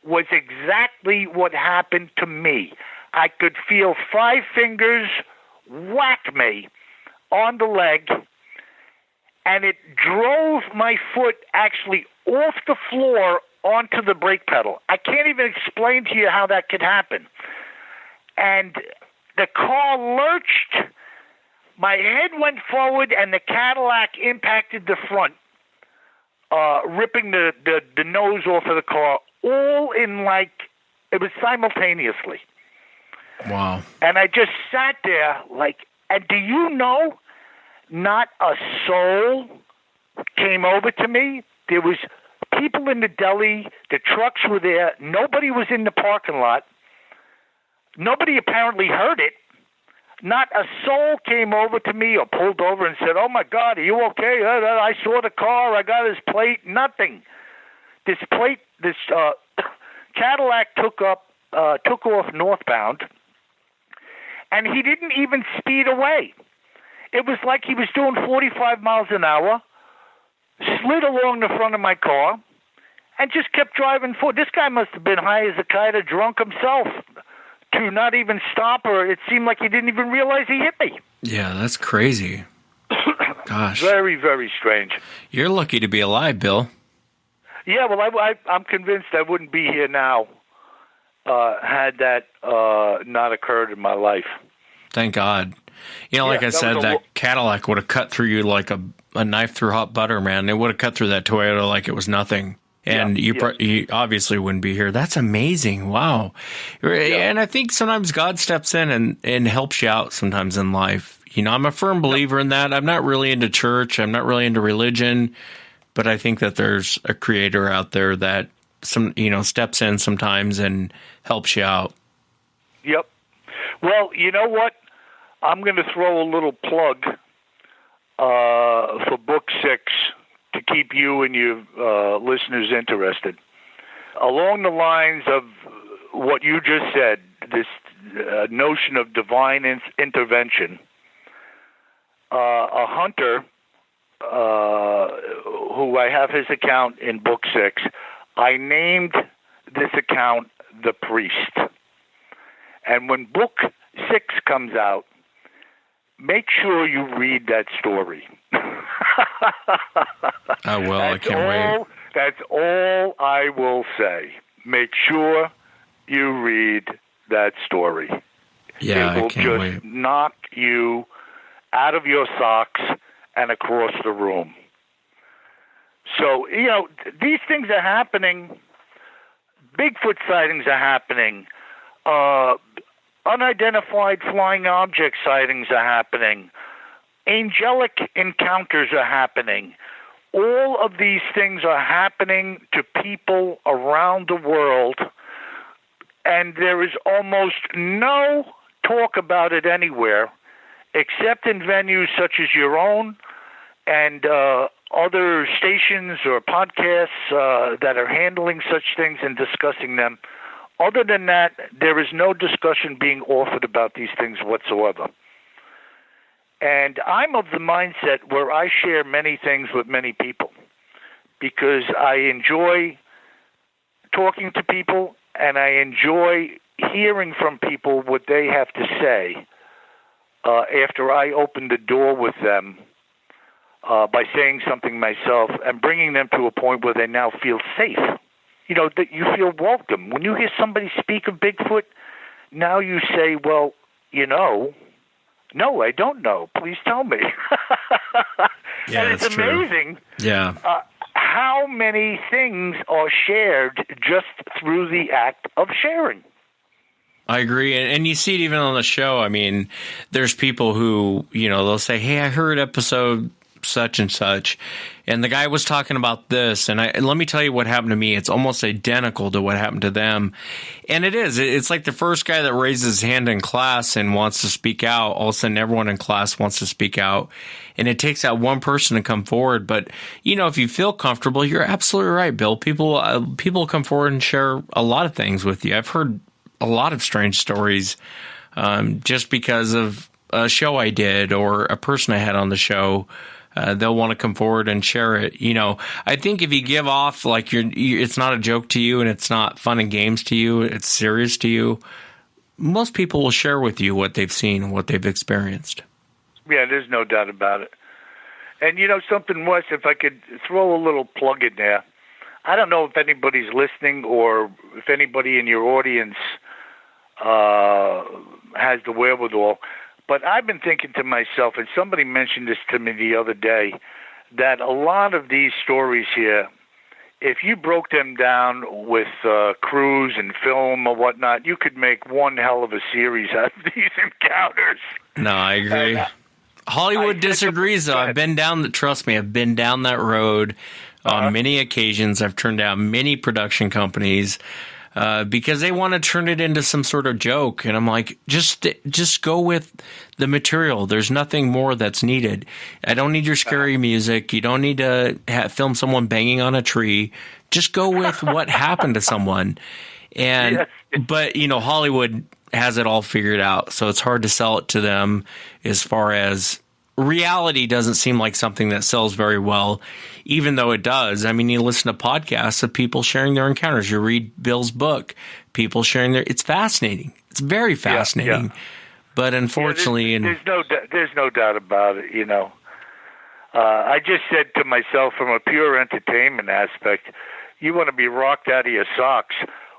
S2: was exactly what happened to me. I could feel 5 fingers whack me on the leg, and it drove my foot actually off the floor onto the brake pedal. I can't even explain to you how that could happen. And the car lurched. My head went forward, and the Cadillac impacted the front, ripping the nose off of the car, all in it was simultaneously.
S1: Wow.
S2: And I just sat there and do you know, not a soul came over to me. There was people in the deli, the trucks were there, nobody was in the parking lot. Nobody apparently heard it. Not a soul came over to me or pulled over and said, oh, my God, are you okay? I saw the car. I got his plate. Nothing. This Cadillac took off northbound, and he didn't even speed away. It was like he was doing 45 miles an hour, slid along the front of my car, and just kept driving forward. This guy must have been high as a kite or drunk himself to not even stop, or it seemed like he didn't even realize he hit me.
S1: Yeah, that's crazy. Gosh.
S2: Very, very strange.
S1: You're lucky to be alive, Bill.
S2: Yeah, well, I'm convinced I wouldn't be here now had that not occurred in my life.
S1: Thank God. You know, like I said, that Cadillac would have cut through you like a knife through hot butter, man. It would have cut through that Toyota like it was nothing. And you obviously wouldn't be here. That's amazing. Wow. Yeah. And I think sometimes God steps in and helps you out sometimes in life. You know, I'm a firm believer in that. I'm not really into church. I'm not really into religion. But I think that there's a creator out there that steps in sometimes and helps you out.
S2: Yep. Well, you know what? I'm going to throw a little plug for Book 6 to keep you and your listeners interested. Along the lines of what you just said, this notion of divine intervention, a hunter who I have his account in Book 6, I named this account The Priest. And when Book 6 comes out, make sure you read that story.
S1: I will. I can't wait.
S2: That's all I will say. Make sure you read that story.
S1: Yeah,
S2: it will
S1: I can't
S2: just
S1: wait.
S2: Knock you out of your socks and across the room. So, these things are happening. Bigfoot sightings are happening. Unidentified flying object sightings are happening. Angelic encounters are happening. All of these things are happening to people around the world, and there is almost no talk about it anywhere except in venues such as your own and other stations or podcasts that are handling such things and discussing them. Other than that, there is no discussion being offered about these things whatsoever. And I'm of the mindset where I share many things with many people because I enjoy talking to people and I enjoy hearing from people what they have to say after I open the door with them by saying something myself and bringing them to a point where they now feel safe. You know, that you feel welcome. When you hear somebody speak of Bigfoot, now you say, well, you know, no, I don't know. Please tell me.
S1: Yeah,
S2: and it's amazing how many things are shared just through the act of sharing.
S1: I agree. And you see it even on the show. I mean, there's people who, you know, they'll say, hey, I heard episode such and such, and the guy was talking about this, and let me tell you what happened to me. It's almost identical to what happened to them. And it is. It's like the first guy that raises his hand in class and wants to speak out. All of a sudden, everyone in class wants to speak out. And it takes that one person to come forward. But, you know, if you feel comfortable, you're absolutely right, Bill. People come forward and share a lot of things with you. I've heard a lot of strange stories just because of a show I did or a person I had on the show. They'll want to come forward and share it. You know, I think if you give off like it's not a joke to you and it's not fun and games to you, it's serious to you, most people will share with you what they've seen and what they've experienced.
S2: Yeah, there's no doubt about it. And you know something, Wes, if I could throw a little plug in there, I don't know if anybody's listening or if anybody in your audience has the wherewithal, but I've been thinking to myself, and somebody mentioned this to me the other day, that a lot of these stories here, if you broke them down with crews and film or whatnot, you could make one hell of a series out of these encounters.
S1: No, I agree. Hollywood disagrees, though. I've been down that road on many occasions. I've turned down many production companies because they want to turn it into some sort of joke. And I'm like, just go with the material. There's nothing more that's needed. I don't need your scary music. You don't need to film someone banging on a tree. Just go with what happened to someone. And but, you know, Hollywood has it all figured out. So it's hard to sell it to them as far as reality doesn't seem like something that sells very well, even though it does. I mean, you listen to podcasts of people sharing their encounters. You read Bill's book, people sharing it's fascinating. It's very fascinating. Yeah. But unfortunately,
S2: there's no doubt about it, you know. I just said to myself from a pure entertainment aspect, you want to be rocked out of your socks.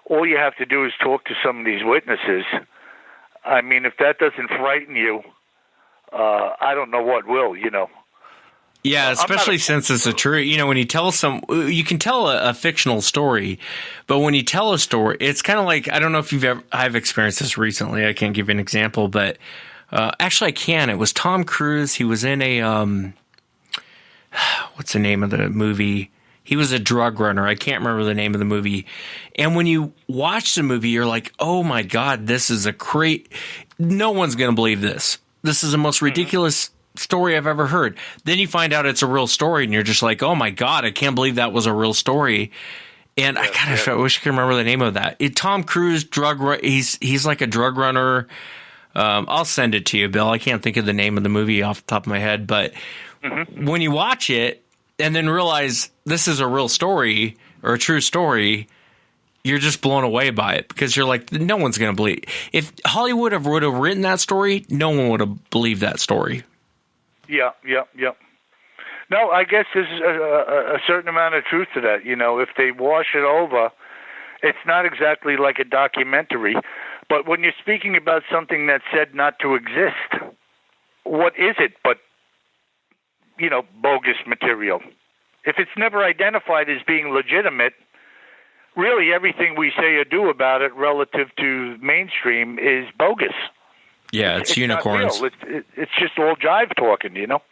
S2: All you have to do is talk to some of these witnesses. I mean, if that doesn't frighten you, I don't know what will, you know.
S1: Yeah, especially since it's a true, you know, when you tell you can tell a fictional story, but when you tell a story, it's kind of like, I don't know if I've experienced this recently. I can't give you an example, but actually I can. It was Tom Cruise. He was in a, what's the name of the movie? He was a drug runner. I can't remember the name of the movie. And when you watch the movie, you're like, oh my God, this is no one's going to believe this. This is the most ridiculous story I've ever heard. Then you find out it's a real story and you're just like, oh my God, I can't believe that was a real story. And I wish I could remember the name of that. Tom Cruise, he's like a drug runner. I'll send it to you, Bill. I can't think of the name of the movie off the top of my head, but when you watch it and then realize this is a real story or a true story, you're just blown away by it because you're like, no one's going to believe. If Hollywood would have written that story, no one would have believed that story. Yeah.
S2: No, I guess there's a certain amount of truth to that. You know, if they wash it over, it's not exactly like a documentary. But when you're speaking about something that's said not to exist, what is it but, you know, bogus material? If it's never identified as being legitimate, really everything we say or do about it relative to mainstream is bogus.
S1: Yeah, it's unicorns.
S2: It's just all jive talking, you know?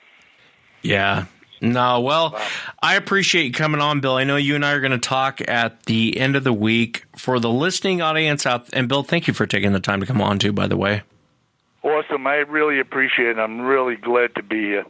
S1: Yeah. No, well, wow. I appreciate you coming on, Bill. I know you and I are going to talk at the end of the week. For the listening audience out, and Bill, thank you for taking the time to come on too, by the way.
S2: Awesome. I really appreciate it. I'm really glad to be here.